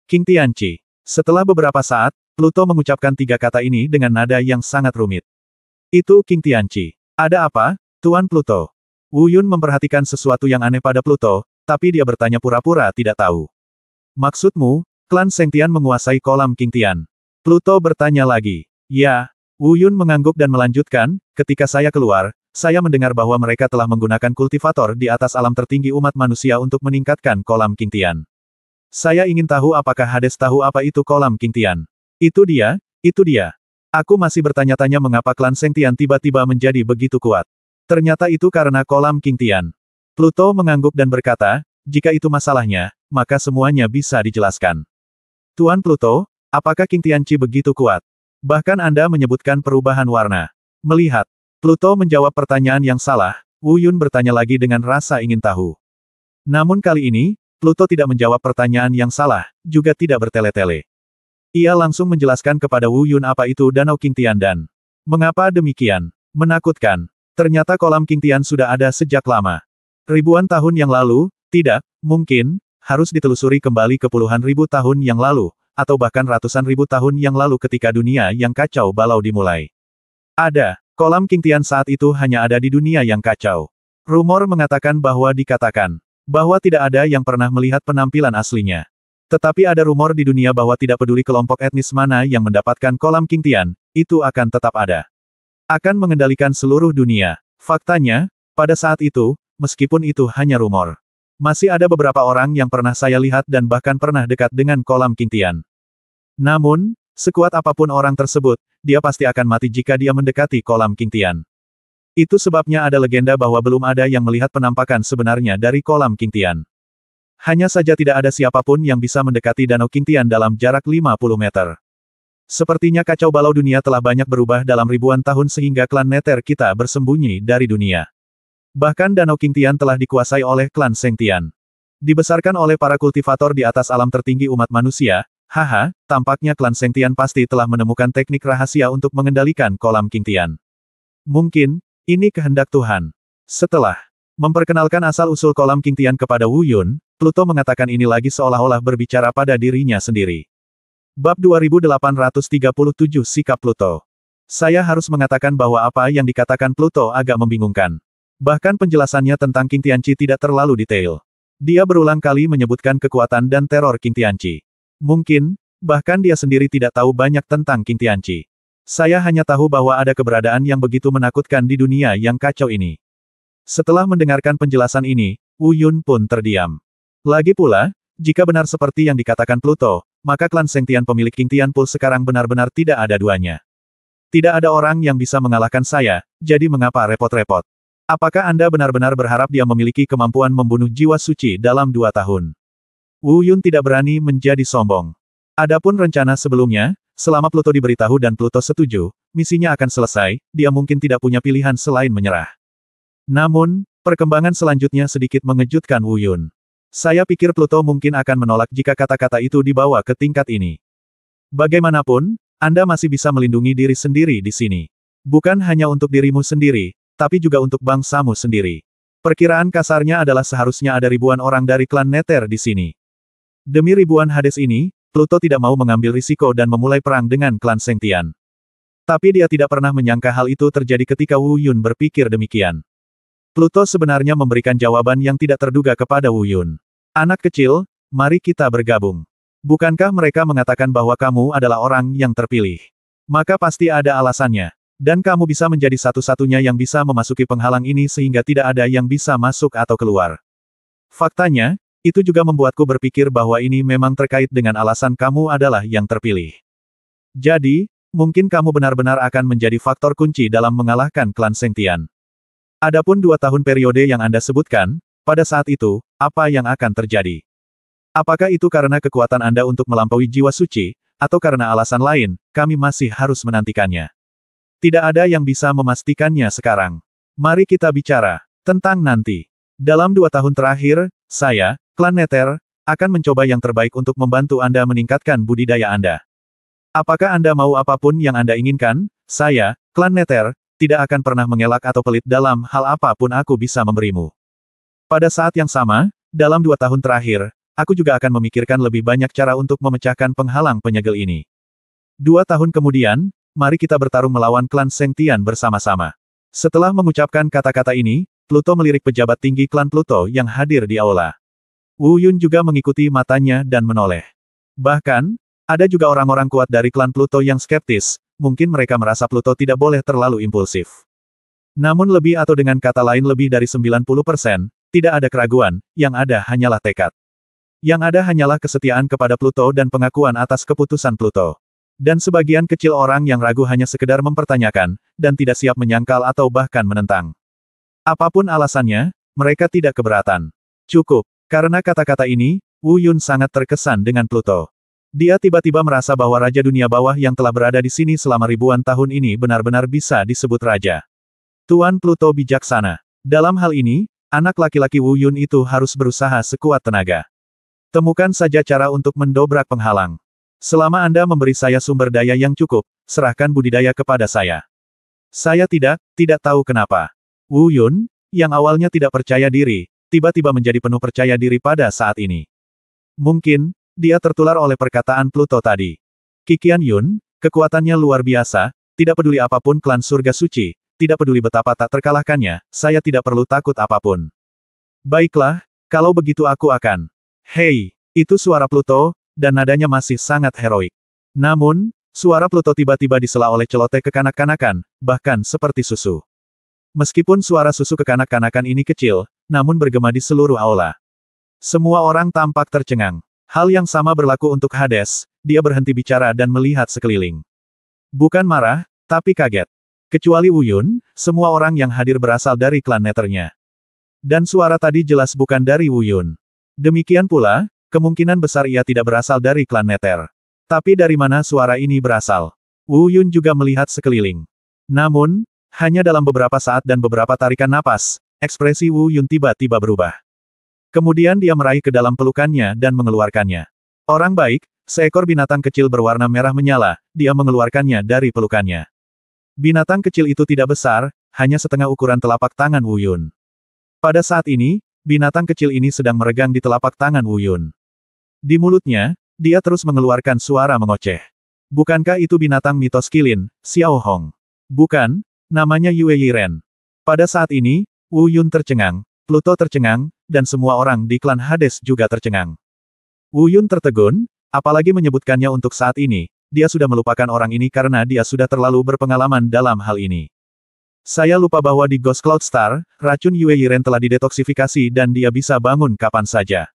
King Tianqi. Setelah beberapa saat, Pluto mengucapkan 3 kata ini dengan nada yang sangat rumit. Itu King Tianqi. Ada apa, Tuan Pluto? Wu Yun memperhatikan sesuatu yang aneh pada Pluto, tapi dia bertanya pura-pura tidak tahu. Maksudmu, klan Sengtian menguasai kolam King Tian? Pluto bertanya lagi. Ya, Wu Yun mengangguk dan melanjutkan, ketika saya keluar, saya mendengar bahwa mereka telah menggunakan kultivator di atas alam tertinggi umat manusia untuk meningkatkan kolam King Tian. Saya ingin tahu apakah Hades tahu apa itu kolam King Tian. Itu dia, itu dia. Aku masih bertanya-tanya mengapa klan Sengtian tiba-tiba menjadi begitu kuat. Ternyata itu karena kolam King Tian. Pluto mengangguk dan berkata, jika itu masalahnya, maka semuanya bisa dijelaskan. Tuan Pluto, apakah King Tianqi begitu kuat? Bahkan Anda menyebutkan perubahan warna. Melihat, Pluto menjawab pertanyaan yang salah, Wu Yun bertanya lagi dengan rasa ingin tahu. Namun kali ini, Pluto tidak menjawab pertanyaan yang salah, juga tidak bertele-tele. Ia langsung menjelaskan kepada Wu Yun apa itu Danau King Tian dan mengapa demikian. Menakutkan. Ternyata kolam King Tian sudah ada sejak lama. Ribuan tahun yang lalu, tidak, mungkin, harus ditelusuri kembali ke puluhan ribu tahun yang lalu, atau bahkan ratusan ribu tahun yang lalu ketika dunia yang kacau balau dimulai. Ada, kolam King Tian saat itu hanya ada di dunia yang kacau. Rumor mengatakan bahwa bahwa tidak ada yang pernah melihat penampilan aslinya. Tetapi ada rumor di dunia bahwa tidak peduli kelompok etnis mana yang mendapatkan kolam King Tian, itu akan tetap ada. Akan mengendalikan seluruh dunia. Faktanya, pada saat itu, meskipun itu hanya rumor. Masih ada beberapa orang yang pernah saya lihat dan bahkan pernah dekat dengan kolam King Tian. Namun, sekuat apapun orang tersebut, dia pasti akan mati jika dia mendekati kolam King Tian. Itu sebabnya ada legenda bahwa belum ada yang melihat penampakan sebenarnya dari kolam King Tian. Hanya saja tidak ada siapapun yang bisa mendekati Danau King Tian dalam jarak 50 meter. Sepertinya kacau balau dunia telah banyak berubah dalam ribuan tahun sehingga klan Nether kita bersembunyi dari dunia. Bahkan Danau King Tian telah dikuasai oleh klan Sengtian. Dibesarkan oleh para kultivator di atas alam tertinggi umat manusia, haha, tampaknya klan Sengtian pasti telah menemukan teknik rahasia untuk mengendalikan kolam King Tian. Mungkin, ini kehendak Tuhan. Setelah memperkenalkan asal-usul kolam King Tian kepada Wu Yun, Pluto mengatakan ini lagi seolah-olah berbicara pada dirinya sendiri. Bab 2837 Sikap Pluto. Saya harus mengatakan bahwa apa yang dikatakan Pluto agak membingungkan. Bahkan penjelasannya tentang King Tianqi tidak terlalu detail. Dia berulang kali menyebutkan kekuatan dan teror King Tianqi. Mungkin, bahkan dia sendiri tidak tahu banyak tentang King Tianqi. Saya hanya tahu bahwa ada keberadaan yang begitu menakutkan di dunia yang kacau ini. Setelah mendengarkan penjelasan ini, Wu Yun pun terdiam. Lagi pula, jika benar seperti yang dikatakan Pluto, maka klan Sengtian pemilik King Tian Pool sekarang benar-benar tidak ada duanya. Tidak ada orang yang bisa mengalahkan saya, jadi mengapa repot-repot? Apakah Anda benar-benar berharap dia memiliki kemampuan membunuh jiwa suci dalam 2 tahun? Wu Yun tidak berani menjadi sombong. Adapun rencana sebelumnya, selama Pluto diberitahu dan Pluto setuju, misinya akan selesai, dia mungkin tidak punya pilihan selain menyerah. Namun, perkembangan selanjutnya sedikit mengejutkan Wu Yun. Saya pikir Pluto mungkin akan menolak jika kata-kata itu dibawa ke tingkat ini. Bagaimanapun, Anda masih bisa melindungi diri sendiri di sini. Bukan hanya untuk dirimu sendiri, tapi juga untuk bangsamu sendiri. Perkiraan kasarnya adalah seharusnya ada ribuan orang dari klan Nether di sini. Demi ribuan Hades ini, Pluto tidak mau mengambil risiko dan memulai perang dengan klan Sengtian. Tapi dia tidak pernah menyangka hal itu terjadi ketika Wu Yun berpikir demikian. Pluto sebenarnya memberikan jawaban yang tidak terduga kepada Wu Yun. Anak kecil, mari kita bergabung. Bukankah mereka mengatakan bahwa kamu adalah orang yang terpilih? Maka pasti ada alasannya. Dan kamu bisa menjadi satu-satunya yang bisa memasuki penghalang ini sehingga tidak ada yang bisa masuk atau keluar. Faktanya, itu juga membuatku berpikir bahwa ini memang terkait dengan alasan kamu adalah yang terpilih. Jadi, mungkin kamu benar-benar akan menjadi faktor kunci dalam mengalahkan klan Sengtian. Adapun 2 tahun periode yang Anda sebutkan, pada saat itu, apa yang akan terjadi? Apakah itu karena kekuatan Anda untuk melampaui jiwa suci, atau karena alasan lain, kami masih harus menantikannya. Tidak ada yang bisa memastikannya sekarang. Mari kita bicara tentang nanti. Dalam 2 tahun terakhir, saya, klan Nether, akan mencoba yang terbaik untuk membantu Anda meningkatkan budidaya Anda. Apakah Anda mau apapun yang Anda inginkan? Saya, klan Nether, tidak akan pernah mengelak atau pelit dalam hal apapun aku bisa memberimu. Pada saat yang sama, dalam 2 tahun terakhir, aku juga akan memikirkan lebih banyak cara untuk memecahkan penghalang penyegel ini. 2 tahun kemudian, mari kita bertarung melawan klan Sengtian bersama-sama. Setelah mengucapkan kata-kata ini, Pluto melirik pejabat tinggi klan Pluto yang hadir di aula. Wu Yun juga mengikuti matanya dan menoleh. Bahkan, ada juga orang-orang kuat dari klan Pluto yang skeptis, mungkin mereka merasa Pluto tidak boleh terlalu impulsif. Namun lebih atau dengan kata lain lebih dari 90%, tidak ada keraguan, yang ada hanyalah tekad. Yang ada hanyalah kesetiaan kepada Pluto dan pengakuan atas keputusan Pluto. Dan sebagian kecil orang yang ragu hanya sekedar mempertanyakan, dan tidak siap menyangkal atau bahkan menentang. Apapun alasannya, mereka tidak keberatan. Cukup, karena kata-kata ini, Wu Yun sangat terkesan dengan Pluto. Dia tiba-tiba merasa bahwa Raja Dunia Bawah yang telah berada di sini selama ribuan tahun ini benar-benar bisa disebut Raja. Tuan Pluto bijaksana. Dalam hal ini, anak laki-laki Wu Yun itu harus berusaha sekuat tenaga. Temukan saja cara untuk mendobrak penghalang. Selama Anda memberi saya sumber daya yang cukup, serahkan budidaya kepada saya. Saya tidak tahu kenapa. Wu Yun, yang awalnya tidak percaya diri, tiba-tiba menjadi penuh percaya diri pada saat ini. Mungkin, dia tertular oleh perkataan Pluto tadi. Qiqian Yun, kekuatannya luar biasa, tidak peduli apapun klan surga suci, tidak peduli betapa tak terkalahkannya, saya tidak perlu takut apapun. Baiklah, kalau begitu aku akan. Hei, itu suara Pluto, dan nadanya masih sangat heroik. Namun, suara Pluto tiba-tiba disela oleh celoteh kekanak-kanakan, bahkan seperti susu. Meskipun suara susu kekanak-kanakan ini kecil, namun bergema di seluruh aula. Semua orang tampak tercengang. Hal yang sama berlaku untuk Hades, dia berhenti bicara dan melihat sekeliling. Bukan marah, tapi kaget. Kecuali Wu Yun, semua orang yang hadir berasal dari klan Nethernya. Dan suara tadi jelas bukan dari Wu Yun. Demikian pula, kemungkinan besar ia tidak berasal dari klan Nether. Tapi dari mana suara ini berasal? Wu Yun juga melihat sekeliling. Namun, hanya dalam beberapa saat dan beberapa tarikan napas, ekspresi Wu Yun tiba-tiba berubah. Kemudian dia meraih ke dalam pelukannya dan mengeluarkannya. Orang baik, seekor binatang kecil berwarna merah menyala, dia mengeluarkannya dari pelukannya. Binatang kecil itu tidak besar, hanya setengah ukuran telapak tangan Wu Yun. Pada saat ini, binatang kecil ini sedang meregang di telapak tangan Wu Yun. Di mulutnya, dia terus mengeluarkan suara mengoceh. Bukankah itu binatang mitos Qilin, Xiao Hong? Bukan, namanya Yue Yiren. Pada saat ini, Wu Yun tercengang, Pluto tercengang, dan semua orang di klan Hades juga tercengang. Wu Yun tertegun, apalagi menyebutkannya untuk saat ini, dia sudah melupakan orang ini karena dia sudah terlalu berpengalaman dalam hal ini. Saya lupa bahwa di Ghost Cloud Star, racun Yue Yiren telah didetoksifikasi dan dia bisa bangun kapan saja.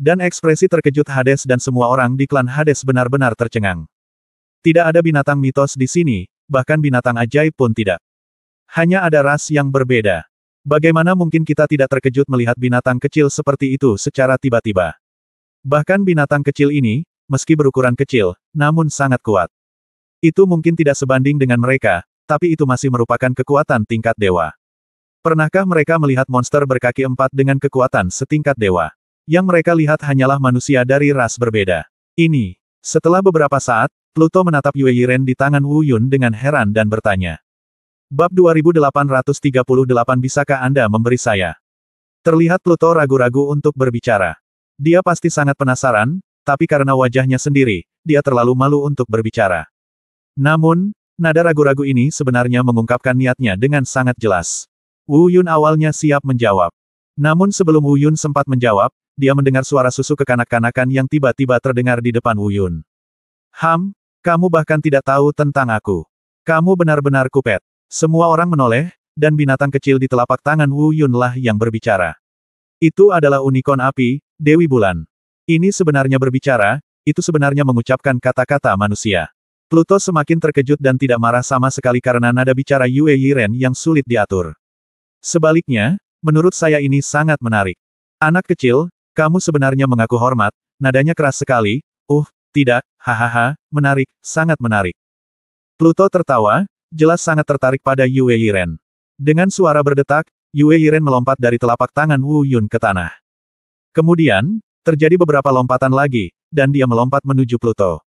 Dan ekspresi terkejut Hades dan semua orang di klan Hades benar-benar tercengang. Tidak ada binatang mitos di sini, bahkan binatang ajaib pun tidak. Hanya ada ras yang berbeda. Bagaimana mungkin kita tidak terkejut melihat binatang kecil seperti itu secara tiba-tiba? Bahkan binatang kecil ini, meski berukuran kecil, namun sangat kuat. Itu mungkin tidak sebanding dengan mereka, tapi itu masih merupakan kekuatan tingkat dewa. Pernahkah mereka melihat monster berkaki 4 dengan kekuatan setingkat dewa? Yang mereka lihat hanyalah manusia dari ras berbeda. Ini. Setelah beberapa saat, Pluto menatap Yue Yiren di tangan Wu Yun dengan heran dan bertanya. Bab 2838, bisakah Anda memberi saya? Terlihat Pluto ragu-ragu untuk berbicara. Dia pasti sangat penasaran, tapi karena wajahnya sendiri, dia terlalu malu untuk berbicara. Namun, nada ragu-ragu ini sebenarnya mengungkapkan niatnya dengan sangat jelas. Wu Yun awalnya siap menjawab. Namun sebelum Wu Yun sempat menjawab, dia mendengar suara susu kekanak-kanakan yang tiba-tiba terdengar di depan Wu Yun. Kamu bahkan tidak tahu tentang aku. Kamu benar-benar kupet. Semua orang menoleh, dan binatang kecil di telapak tangan Wu Yun lah yang berbicara. Itu adalah unicorn api, Dewi Bulan. Ini sebenarnya berbicara, itu sebenarnya mengucapkan kata-kata manusia. Pluto semakin terkejut dan tidak marah sama sekali karena nada bicara Yue Yiren yang sulit diatur. Sebaliknya, menurut saya ini sangat menarik. Anak kecil, kamu sebenarnya mengaku hormat, nadanya keras sekali, tidak, hahaha, menarik, sangat menarik. Pluto tertawa, jelas sangat tertarik pada Yue Yiren. Dengan suara berdetak, Yue Yiren melompat dari telapak tangan Wu Yun ke tanah. Kemudian, terjadi beberapa lompatan lagi, dan dia melompat menuju Pluto.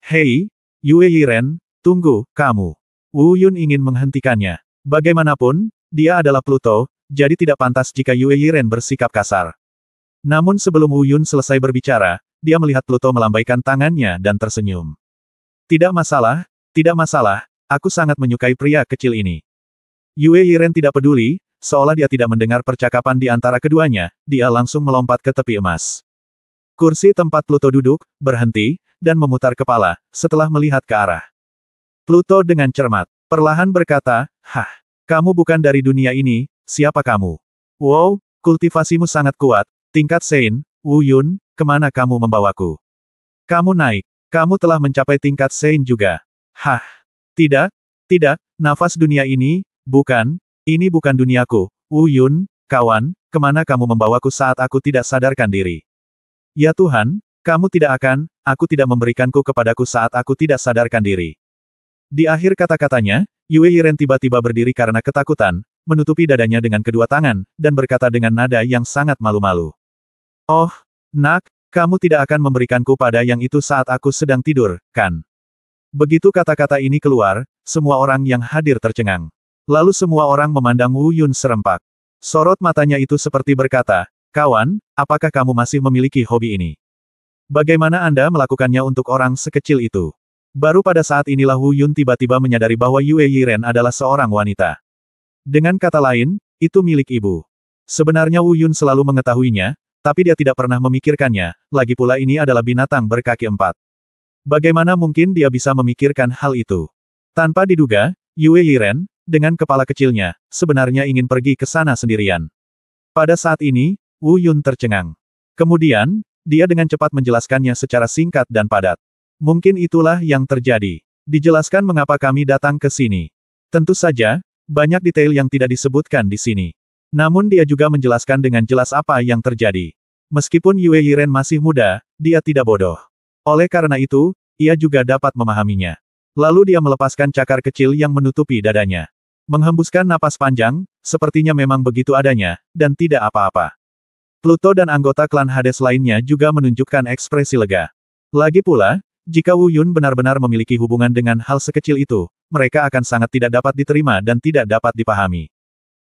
Hei, Yue Yiren, tunggu, kamu. Wu Yun ingin menghentikannya. Bagaimanapun, dia adalah Pluto, jadi tidak pantas jika Yue Yiren bersikap kasar. Namun sebelum Wu Yun selesai berbicara, dia melihat Pluto melambaikan tangannya dan tersenyum. Tidak masalah, aku sangat menyukai pria kecil ini. Yue Yiren tidak peduli, seolah dia tidak mendengar percakapan di antara keduanya, dia langsung melompat ke tepi emas. Kursi tempat Pluto duduk, berhenti, dan memutar kepala, setelah melihat ke arah. Pluto dengan cermat, perlahan berkata, kamu bukan dari dunia ini, siapa kamu? Wow, kultivasimu sangat kuat, tingkat Sein, Wu Yun, kemana kamu membawaku? Kamu naik, kamu telah mencapai tingkat Sein juga. Tidak, nafas dunia ini, ini bukan duniaku, Wu Yun, kawan, kemana kamu membawaku saat aku tidak sadarkan diri? Ya Tuhan, aku tidak memberikanku kepadaku saat aku tidak sadarkan diri. Di akhir kata-katanya, Yue Yiren tiba-tiba berdiri karena ketakutan, menutupi dadanya dengan kedua tangan, dan berkata dengan nada yang sangat malu-malu. Oh, nak, kamu tidak akan memberikanku pada yang itu saat aku sedang tidur, kan? Begitu kata-kata ini keluar, semua orang yang hadir tercengang. Lalu semua orang memandang Wu Yun serempak. Sorot matanya itu seperti berkata, kawan, apakah kamu masih memiliki hobi ini? Bagaimana Anda melakukannya untuk orang sekecil itu? Baru pada saat inilah Wu Yun tiba-tiba menyadari bahwa Yue Yiren adalah seorang wanita. Dengan kata lain, itu milik ibu. Sebenarnya Wu Yun selalu mengetahuinya, tapi dia tidak pernah memikirkannya, lagi pula ini adalah binatang berkaki 4. Bagaimana mungkin dia bisa memikirkan hal itu? Tanpa diduga, Yue Yiren, dengan kepala kecilnya, sebenarnya ingin pergi ke sana sendirian. Pada saat ini, Wu Yun tercengang. Kemudian, dia dengan cepat menjelaskannya secara singkat dan padat. Mungkin itulah yang terjadi. Dijelaskan mengapa kami datang ke sini. Tentu saja, banyak detail yang tidak disebutkan di sini. Namun dia juga menjelaskan dengan jelas apa yang terjadi. Meskipun Yue Yiren masih muda, dia tidak bodoh. Oleh karena itu, ia juga dapat memahaminya. Lalu dia melepaskan cakar kecil yang menutupi dadanya. Menghembuskan napas panjang, sepertinya memang begitu adanya, dan tidak apa-apa. Pluto dan anggota klan Hades lainnya juga menunjukkan ekspresi lega. Lagi pula, jika Wu Yun benar-benar memiliki hubungan dengan hal sekecil itu, mereka akan sangat tidak dapat diterima dan tidak dapat dipahami.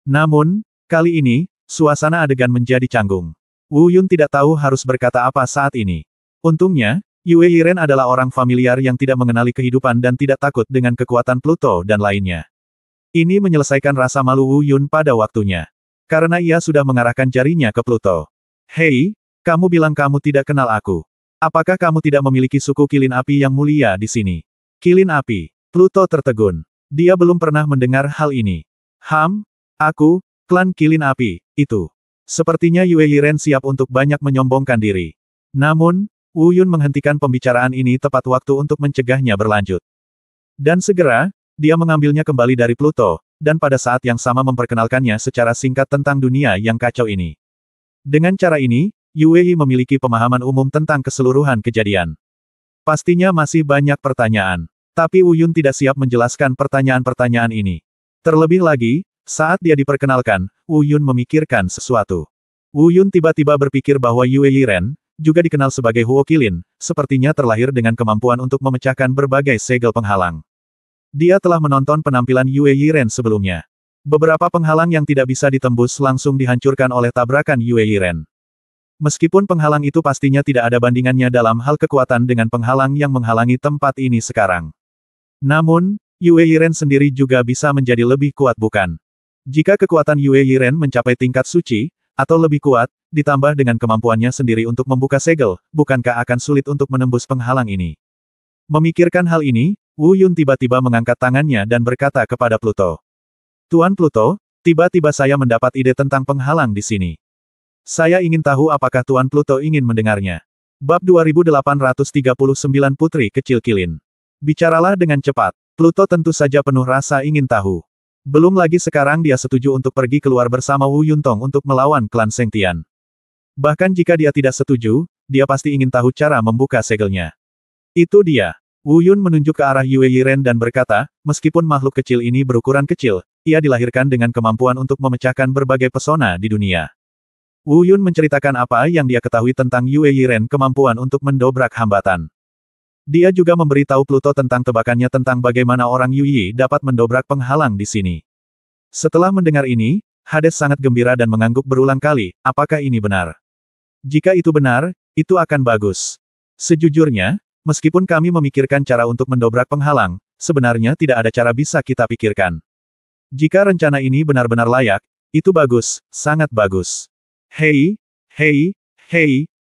Namun, kali ini, suasana adegan menjadi canggung. Wu Yun tidak tahu harus berkata apa saat ini. Untungnya, Yue Yiren adalah orang familiar yang tidak mengenali kehidupan dan tidak takut dengan kekuatan Pluto dan lainnya. Ini menyelesaikan rasa malu Wu Yun pada waktunya. Karena ia sudah mengarahkan jarinya ke Pluto. Hei, kamu bilang kamu tidak kenal aku. Apakah kamu tidak memiliki suku kilin api yang mulia di sini? Kilin api. Pluto tertegun. Dia belum pernah mendengar hal ini. Aku, klan kilin api, itu. Sepertinya Yue Yiren siap untuk banyak menyombongkan diri. Namun, Wu Yun menghentikan pembicaraan ini tepat waktu untuk mencegahnya berlanjut. Dan segera, dia mengambilnya kembali dari Pluto, dan pada saat yang sama memperkenalkannya secara singkat tentang dunia yang kacau ini. Dengan cara ini, Yue Yi memiliki pemahaman umum tentang keseluruhan kejadian. Pastinya masih banyak pertanyaan. Tapi Wu Yun tidak siap menjelaskan pertanyaan-pertanyaan ini. Terlebih lagi, saat dia diperkenalkan, Wu Yun memikirkan sesuatu. Wu Yun tiba-tiba berpikir bahwa Yue Yiren, juga dikenal sebagai Huo Qilin, sepertinya terlahir dengan kemampuan untuk memecahkan berbagai segel penghalang. Dia telah menonton penampilan Yue Yiren sebelumnya. Beberapa penghalang yang tidak bisa ditembus langsung dihancurkan oleh tabrakan Yue Yiren. Meskipun penghalang itu pastinya tidak ada bandingannya dalam hal kekuatan dengan penghalang yang menghalangi tempat ini sekarang. Namun, Yue Yiren sendiri juga bisa menjadi lebih kuat bukan? Jika kekuatan Yue Yiren mencapai tingkat suci, atau lebih kuat, ditambah dengan kemampuannya sendiri untuk membuka segel, bukankah akan sulit untuk menembus penghalang ini? Memikirkan hal ini, Wu Yun tiba-tiba mengangkat tangannya dan berkata kepada Pluto. Tuan Pluto, tiba-tiba saya mendapat ide tentang penghalang di sini. Saya ingin tahu apakah Tuan Pluto ingin mendengarnya. Bab 2839 Putri Kecil Qilin. Bicaralah dengan cepat. Pluto tentu saja penuh rasa ingin tahu. Belum lagi sekarang dia setuju untuk pergi keluar bersama Wu Yuntong untuk melawan klan Seng Tian. Bahkan jika dia tidak setuju, dia pasti ingin tahu cara membuka segelnya. Itu dia. Wu Yun menunjuk ke arah Yue Yiren dan berkata, meskipun makhluk kecil ini berukuran kecil, ia dilahirkan dengan kemampuan untuk memecahkan berbagai pesona di dunia. Wu Yun menceritakan apa yang dia ketahui tentang Yue Yiren kemampuan untuk mendobrak hambatan. Dia juga memberitahu Pluto tentang tebakannya tentang bagaimana orang Yu Yi dapat mendobrak penghalang di sini. Setelah mendengar ini, Hades sangat gembira dan mengangguk berulang kali, apakah ini benar? Jika itu benar, itu akan bagus. Sejujurnya, meskipun kami memikirkan cara untuk mendobrak penghalang, sebenarnya tidak ada cara bisa kita pikirkan. Jika rencana ini benar-benar layak, itu bagus, sangat bagus. Hei,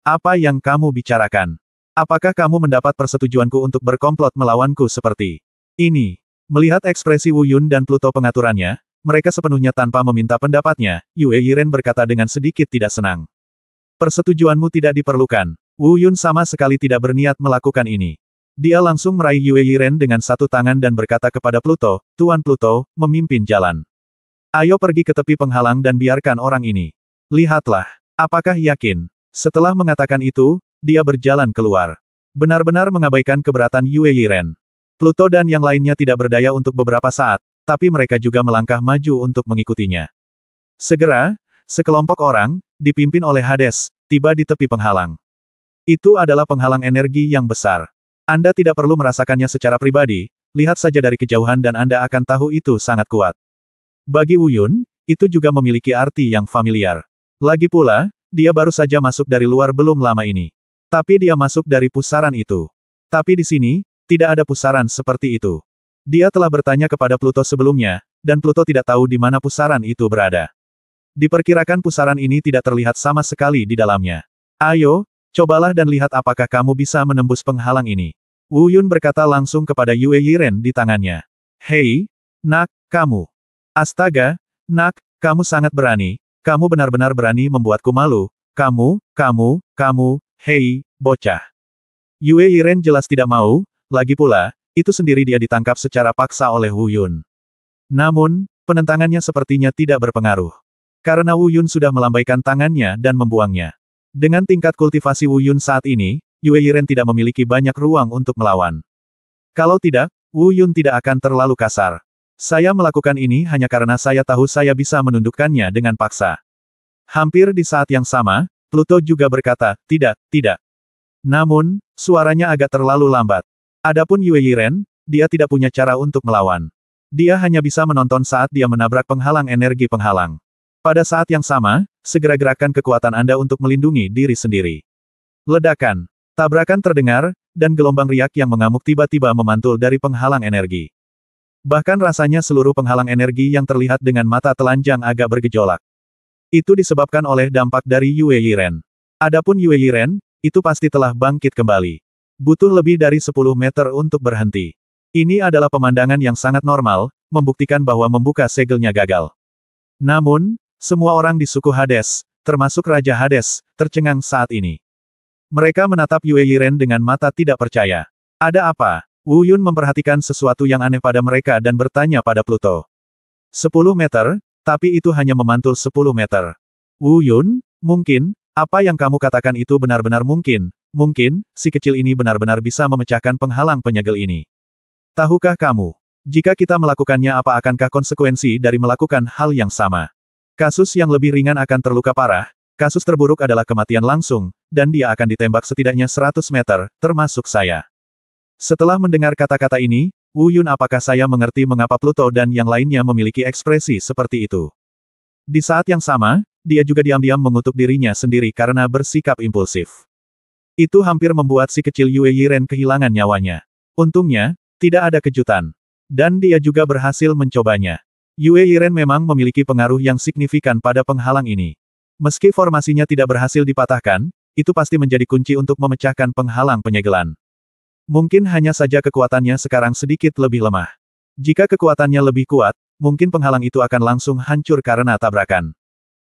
apa yang kamu bicarakan? Apakah kamu mendapat persetujuanku untuk berkomplot melawanku seperti ini? Melihat ekspresi Wu Yun dan Pluto pengaturannya, mereka sepenuhnya tanpa meminta pendapatnya, Yue Yiren berkata dengan sedikit tidak senang. Persetujuanmu tidak diperlukan. Wu Yun sama sekali tidak berniat melakukan ini. Dia langsung meraih Yue Yiren dengan satu tangan dan berkata kepada Pluto, Tuan Pluto, memimpin jalan. Ayo pergi ke tepi penghalang dan biarkan orang ini. Lihatlah. Apakah yakin? Setelah mengatakan itu, dia berjalan keluar. Benar-benar mengabaikan keberatan Yue Yiren. Pluto dan yang lainnya tidak berdaya untuk beberapa saat, tapi mereka juga melangkah maju untuk mengikutinya. Segera, sekelompok orang, dipimpin oleh Hades, tiba di tepi penghalang. Itu adalah penghalang energi yang besar. Anda tidak perlu merasakannya secara pribadi, lihat saja dari kejauhan dan Anda akan tahu itu sangat kuat. Bagi Wu Yun, itu juga memiliki arti yang familiar. Lagi pula, dia baru saja masuk dari luar belum lama ini. Tapi dia masuk dari pusaran itu. Tapi di sini, tidak ada pusaran seperti itu. Dia telah bertanya kepada Pluto sebelumnya, dan Pluto tidak tahu di mana pusaran itu berada. Diperkirakan pusaran ini tidak terlihat sama sekali di dalamnya. Ayo, cobalah dan lihat apakah kamu bisa menembus penghalang ini. Wu Yun berkata langsung kepada Yue Yiren di tangannya. Hei, nak, kamu. Astaga, nak, kamu sangat berani. Kamu benar-benar berani membuatku malu. Kamu, hei, bocah. Yue Yiren jelas tidak mau, lagi pula, itu sendiri dia ditangkap secara paksa oleh Wu Yun. Namun, penentangannya sepertinya tidak berpengaruh. Karena Wu Yun sudah melambaikan tangannya dan membuangnya. Dengan tingkat kultivasi Wu Yun saat ini, Yue Yiren tidak memiliki banyak ruang untuk melawan. Kalau tidak, Wu Yun tidak akan terlalu kasar. Saya melakukan ini hanya karena saya tahu saya bisa menundukkannya dengan paksa. Hampir di saat yang sama, Pluto juga berkata, tidak. Namun, suaranya agak terlalu lambat. Adapun Yue Yiren, dia tidak punya cara untuk melawan. Dia hanya bisa menonton saat dia menabrak penghalang energi penghalang. Pada saat yang sama, segera gerakan kekuatan Anda untuk melindungi diri sendiri. Ledakan. Tabrakan terdengar, dan gelombang riak yang mengamuk tiba-tiba memantul dari penghalang energi. Bahkan rasanya seluruh penghalang energi yang terlihat dengan mata telanjang agak bergejolak. Itu disebabkan oleh dampak dari Yue Yiren. Adapun Yue Yiren, itu pasti telah bangkit kembali. Butuh lebih dari 10 meter untuk berhenti. Ini adalah pemandangan yang sangat normal, membuktikan bahwa membuka segelnya gagal. Namun, semua orang di suku Hades, termasuk Raja Hades, tercengang saat ini. Mereka menatap Yue Yiren dengan mata tidak percaya. Ada apa? Wu Yun memperhatikan sesuatu yang aneh pada mereka dan bertanya pada Pluto. 10 meter, tapi itu hanya memantul 10 meter. Wu Yun, mungkin, apa yang kamu katakan itu benar-benar mungkin, si kecil ini benar-benar bisa memecahkan penghalang penyegel ini. Tahukah kamu, jika kita melakukannya apa akankah konsekuensi dari melakukan hal yang sama? Kasus yang lebih ringan akan terluka parah, Kasus terburuk adalah kematian langsung, dan dia akan ditembak setidaknya 100 meter, termasuk saya. Setelah mendengar kata-kata ini, Wu Yun apakah saya mengerti mengapa Pluto dan yang lainnya memiliki ekspresi seperti itu. Di saat yang sama, dia juga diam-diam mengutuk dirinya sendiri karena bersikap impulsif. Itu hampir membuat si kecil Yue Yiren kehilangan nyawanya. Untungnya, tidak ada kejutan. Dan dia juga berhasil mencobanya. Yue Yiren memang memiliki pengaruh yang signifikan pada penghalang ini. Meski formasinya tidak berhasil dipatahkan, itu pasti menjadi kunci untuk memecahkan penghalang penyegelan. Mungkin hanya saja kekuatannya sekarang sedikit lebih lemah. Jika kekuatannya lebih kuat, mungkin penghalang itu akan langsung hancur karena tabrakan.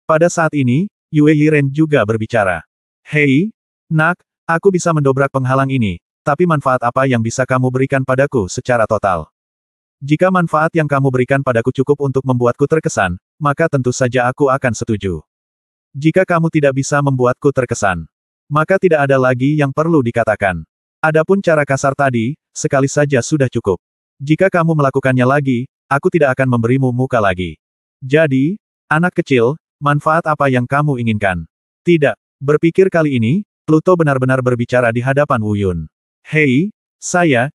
Pada saat ini, Yue Yiren juga berbicara. Hei, nak, aku bisa mendobrak penghalang ini, tapi manfaat apa yang bisa kamu berikan padaku secara total? Jika manfaat yang kamu berikan padaku cukup untuk membuatku terkesan, maka tentu saja aku akan setuju. Jika kamu tidak bisa membuatku terkesan, maka tidak ada lagi yang perlu dikatakan. Adapun cara kasar tadi, sekali saja sudah cukup. Jika kamu melakukannya lagi, aku tidak akan memberimu muka lagi. Jadi, anak kecil, manfaat apa yang kamu inginkan? Tidak. Berpikir kali ini, Pluto benar-benar berbicara di hadapan Wu Yun. Hei,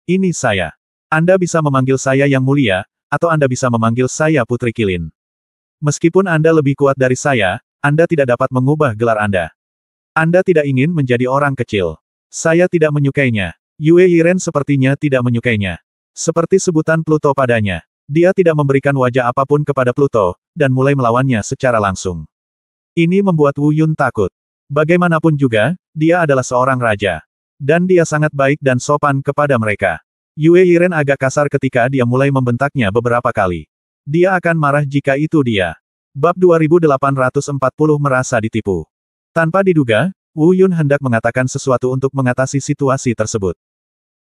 ini saya. Anda bisa memanggil saya yang mulia, atau Anda bisa memanggil saya Putri Kilin. Meskipun Anda lebih kuat dari saya, Anda tidak dapat mengubah gelar Anda. Anda tidak ingin menjadi orang kecil. Saya tidak menyukainya. Yue Yiren sepertinya tidak menyukainya. Seperti sebutan Pluto padanya. Dia tidak memberikan wajah apapun kepada Pluto, dan mulai melawannya secara langsung. Ini membuat Wu Yun takut. Bagaimanapun juga, dia adalah seorang raja. Dan dia sangat baik dan sopan kepada mereka. Yue Yiren agak kasar ketika dia mulai membentaknya beberapa kali. Dia akan marah jika itu dia. Bab 2840 merasa ditipu. Tanpa diduga, Wu Yun hendak mengatakan sesuatu untuk mengatasi situasi tersebut.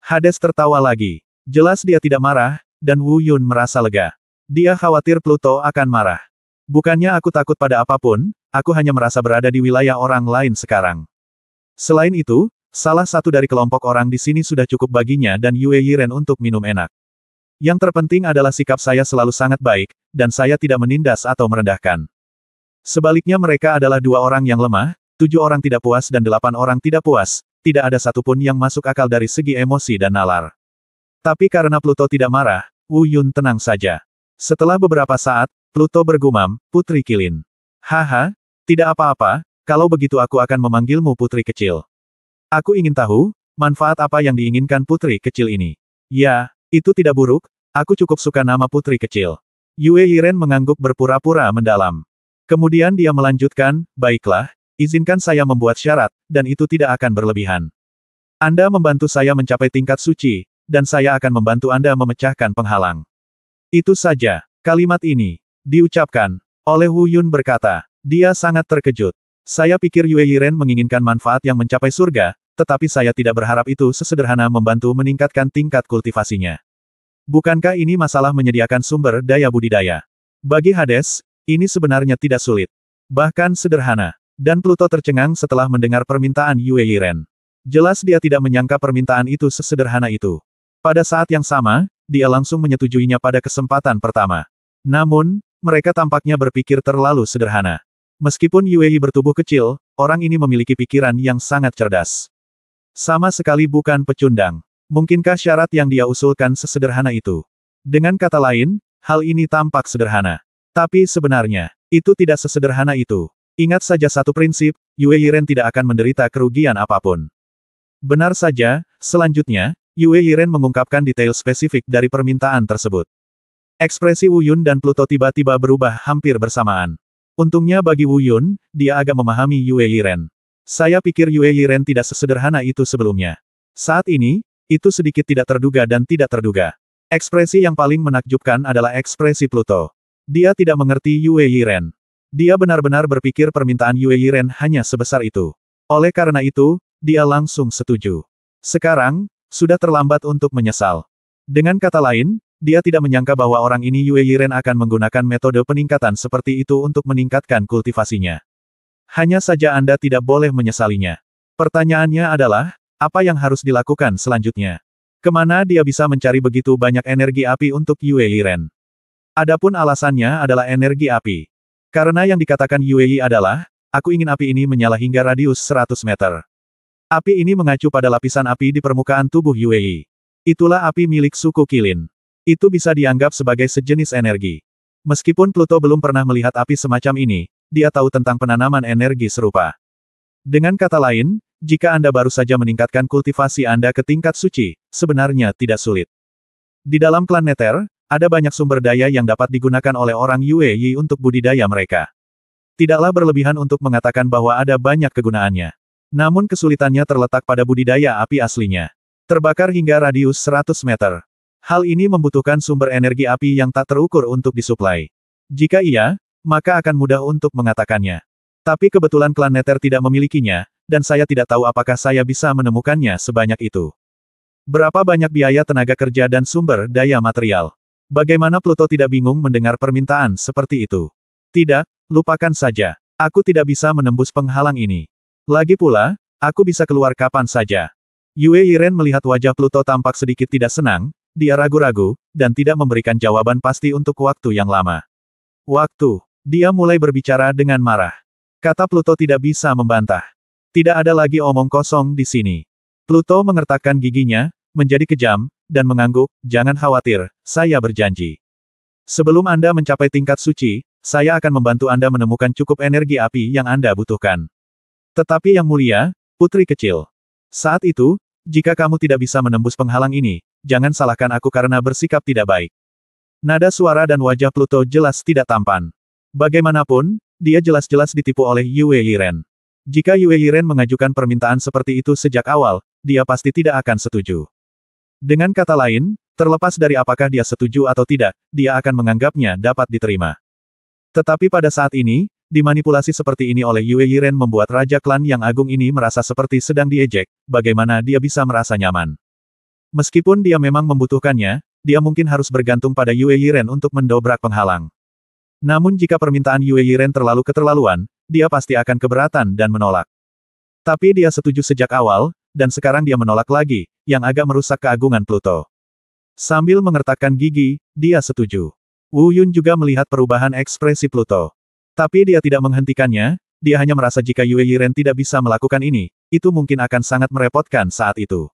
Hades tertawa lagi. Jelas dia tidak marah, dan Wu Yun merasa lega. Dia khawatir Pluto akan marah. Bukannya aku takut pada apapun, aku hanya merasa berada di wilayah orang lain sekarang. Selain itu, salah satu dari kelompok orang di sini sudah cukup baginya dan Yue Yiren untuk minum enak. Yang terpenting adalah sikap saya selalu sangat baik, dan saya tidak menindas atau merendahkan. Sebaliknya mereka adalah 2 orang yang lemah, 7 orang tidak puas dan 8 orang tidak puas, tidak ada satupun yang masuk akal dari segi emosi dan nalar. Tapi karena Pluto tidak marah, Wu Yun tenang saja. Setelah beberapa saat, Pluto bergumam, Putri Kilin. Haha, tidak apa-apa, kalau begitu aku akan memanggilmu Putri Kecil. Aku ingin tahu, manfaat apa yang diinginkan Putri Kecil ini? Ya, itu tidak buruk, aku cukup suka nama Putri Kecil. Yue Yiren mengangguk berpura-pura mendalam. Kemudian dia melanjutkan, baiklah, izinkan saya membuat syarat, dan itu tidak akan berlebihan. Anda membantu saya mencapai tingkat suci, dan saya akan membantu Anda memecahkan penghalang. Itu saja. Kalimat ini diucapkan oleh Wu Yun berkata, dia sangat terkejut. Saya pikir Yue Yiren menginginkan manfaat yang mencapai surga, tetapi saya tidak berharap itu sesederhana membantu meningkatkan tingkat kultivasinya. Bukankah ini masalah menyediakan sumber daya budidaya? Bagi Hades, ini sebenarnya tidak sulit. Bahkan sederhana. Dan Pluto tercengang setelah mendengar permintaan Yue Yiren. Jelas dia tidak menyangka permintaan itu sesederhana itu. Pada saat yang sama, dia langsung menyetujuinya pada kesempatan pertama. Namun, mereka tampaknya berpikir terlalu sederhana. Meskipun Yue Yi bertubuh kecil, orang ini memiliki pikiran yang sangat cerdas. Sama sekali bukan pecundang. Mungkinkah syarat yang dia usulkan sesederhana itu? Dengan kata lain, hal ini tampak sederhana. Tapi sebenarnya, itu tidak sesederhana itu. Ingat saja satu prinsip, Yue Yiren tidak akan menderita kerugian apapun. Benar saja, selanjutnya, Yue Yiren mengungkapkan detail spesifik dari permintaan tersebut. Ekspresi Wu Yun dan Pluto tiba-tiba berubah hampir bersamaan. Untungnya bagi Wu Yun, dia agak memahami Yue Yiren. Saya pikir Yue Yiren tidak sesederhana itu sebelumnya. Saat ini, itu sedikit tidak terduga dan tidak terduga. Ekspresi yang paling menakjubkan adalah ekspresi Pluto. Dia tidak mengerti Yue Yiren. Dia benar-benar berpikir permintaan Yue Yiren hanya sebesar itu. Oleh karena itu, dia langsung setuju. Sekarang, sudah terlambat untuk menyesal. Dengan kata lain, dia tidak menyangka bahwa orang ini Yue Yiren akan menggunakan metode peningkatan seperti itu untuk meningkatkan kultivasinya. Hanya saja Anda tidak boleh menyesalinya. Pertanyaannya adalah, apa yang harus dilakukan selanjutnya? Kemana dia bisa mencari begitu banyak energi api untuk Yue Yiren? Adapun alasannya adalah energi api. Karena yang dikatakan Yue Yi adalah, aku ingin api ini menyala hingga radius 100 meter. Api ini mengacu pada lapisan api di permukaan tubuh Yue Yi. Itulah api milik suku Qilin. Itu bisa dianggap sebagai sejenis energi. Meskipun Pluto belum pernah melihat api semacam ini, dia tahu tentang penanaman energi serupa. Dengan kata lain, jika Anda baru saja meningkatkan kultivasi Anda ke tingkat suci, sebenarnya tidak sulit. Di dalam klan Nether, ada banyak sumber daya yang dapat digunakan oleh orang Yue Yi untuk budidaya mereka. Tidaklah berlebihan untuk mengatakan bahwa ada banyak kegunaannya. Namun kesulitannya terletak pada budidaya api aslinya. Terbakar hingga radius 100 meter. Hal ini membutuhkan sumber energi api yang tak terukur untuk disuplai. Jika iya, maka akan mudah untuk mengatakannya. Tapi kebetulan klan Nether tidak memilikinya, dan saya tidak tahu apakah saya bisa menemukannya sebanyak itu. Berapa banyak biaya tenaga kerja dan sumber daya material? Bagaimana Pluto tidak bingung mendengar permintaan seperti itu? Tidak, lupakan saja. Aku tidak bisa menembus penghalang ini. Lagi pula, aku bisa keluar kapan saja. Yue Yiren melihat wajah Pluto tampak sedikit tidak senang, dia ragu-ragu, dan tidak memberikan jawaban pasti untuk waktu yang lama. Waktu. Dia mulai berbicara dengan marah. Kata Pluto tidak bisa membantah. Tidak ada lagi omong kosong di sini. Pluto mengertakkan giginya, menjadi kejam, dan mengangguk, jangan khawatir, saya berjanji. Sebelum Anda mencapai tingkat suci, saya akan membantu Anda menemukan cukup energi api yang Anda butuhkan. Tetapi yang mulia, putri kecil. Saat itu, jika kamu tidak bisa menembus penghalang ini, jangan salahkan aku karena bersikap tidak baik. Nada suara dan wajah Pluto jelas tidak tampan. Bagaimanapun, dia jelas-jelas ditipu oleh Yue Yiren. Jika Yue Yiren mengajukan permintaan seperti itu sejak awal, dia pasti tidak akan setuju. Dengan kata lain, terlepas dari apakah dia setuju atau tidak, dia akan menganggapnya dapat diterima. Tetapi pada saat ini, dimanipulasi seperti ini oleh Yue Yiren membuat Raja Klan yang agung ini merasa seperti sedang diejek, bagaimana dia bisa merasa nyaman. Meskipun dia memang membutuhkannya, dia mungkin harus bergantung pada Yue Yiren untuk mendobrak penghalang. Namun jika permintaan Yue Yiren terlalu keterlaluan, dia pasti akan keberatan dan menolak. Tapi dia setuju sejak awal, dan sekarang dia menolak lagi, yang agak merusak keagungan Pluto. Sambil mengertakkan gigi, dia setuju. Wu Yun juga melihat perubahan ekspresi Pluto. Tapi dia tidak menghentikannya, dia hanya merasa jika Yue Yiren tidak bisa melakukan ini, itu mungkin akan sangat merepotkan saat itu.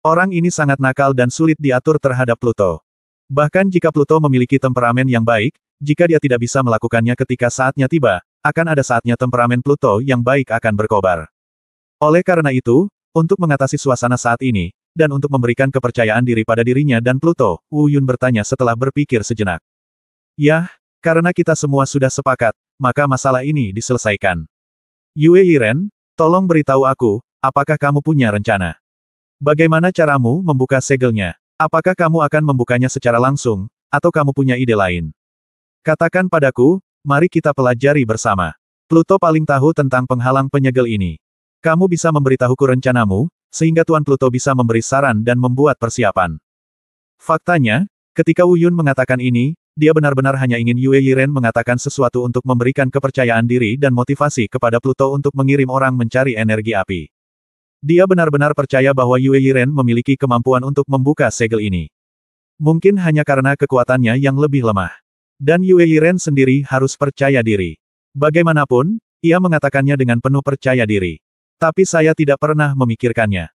Orang ini sangat nakal dan sulit diatur terhadap Pluto. Bahkan jika Pluto memiliki temperamen yang baik, jika dia tidak bisa melakukannya ketika saatnya tiba, akan ada saatnya temperamen Pluto yang baik akan berkobar. Oleh karena itu, untuk mengatasi suasana saat ini, dan untuk memberikan kepercayaan diri pada dirinya dan Pluto, Wu Yun bertanya setelah berpikir sejenak. Yah, karena kita semua sudah sepakat, maka masalah ini diselesaikan. Yue Yiren, tolong beritahu aku, apakah kamu punya rencana? Bagaimana caramu membuka segelnya? Apakah kamu akan membukanya secara langsung, atau kamu punya ide lain? Katakan padaku, mari kita pelajari bersama. Pluto paling tahu tentang penghalang penyegel ini. Kamu bisa memberitahuku rencanamu, sehingga Tuan Pluto bisa memberi saran dan membuat persiapan. Faktanya, ketika Wu Yun mengatakan ini, dia benar-benar hanya ingin Yue Yiren mengatakan sesuatu untuk memberikan kepercayaan diri dan motivasi kepada Pluto untuk mengirim orang mencari energi api. Dia benar-benar percaya bahwa Yue Yiren memiliki kemampuan untuk membuka segel ini. Mungkin hanya karena kekuatannya yang lebih lemah. Dan Yue Yiren sendiri harus percaya diri. Bagaimanapun, ia mengatakannya dengan penuh percaya diri. Tapi saya tidak pernah memikirkannya.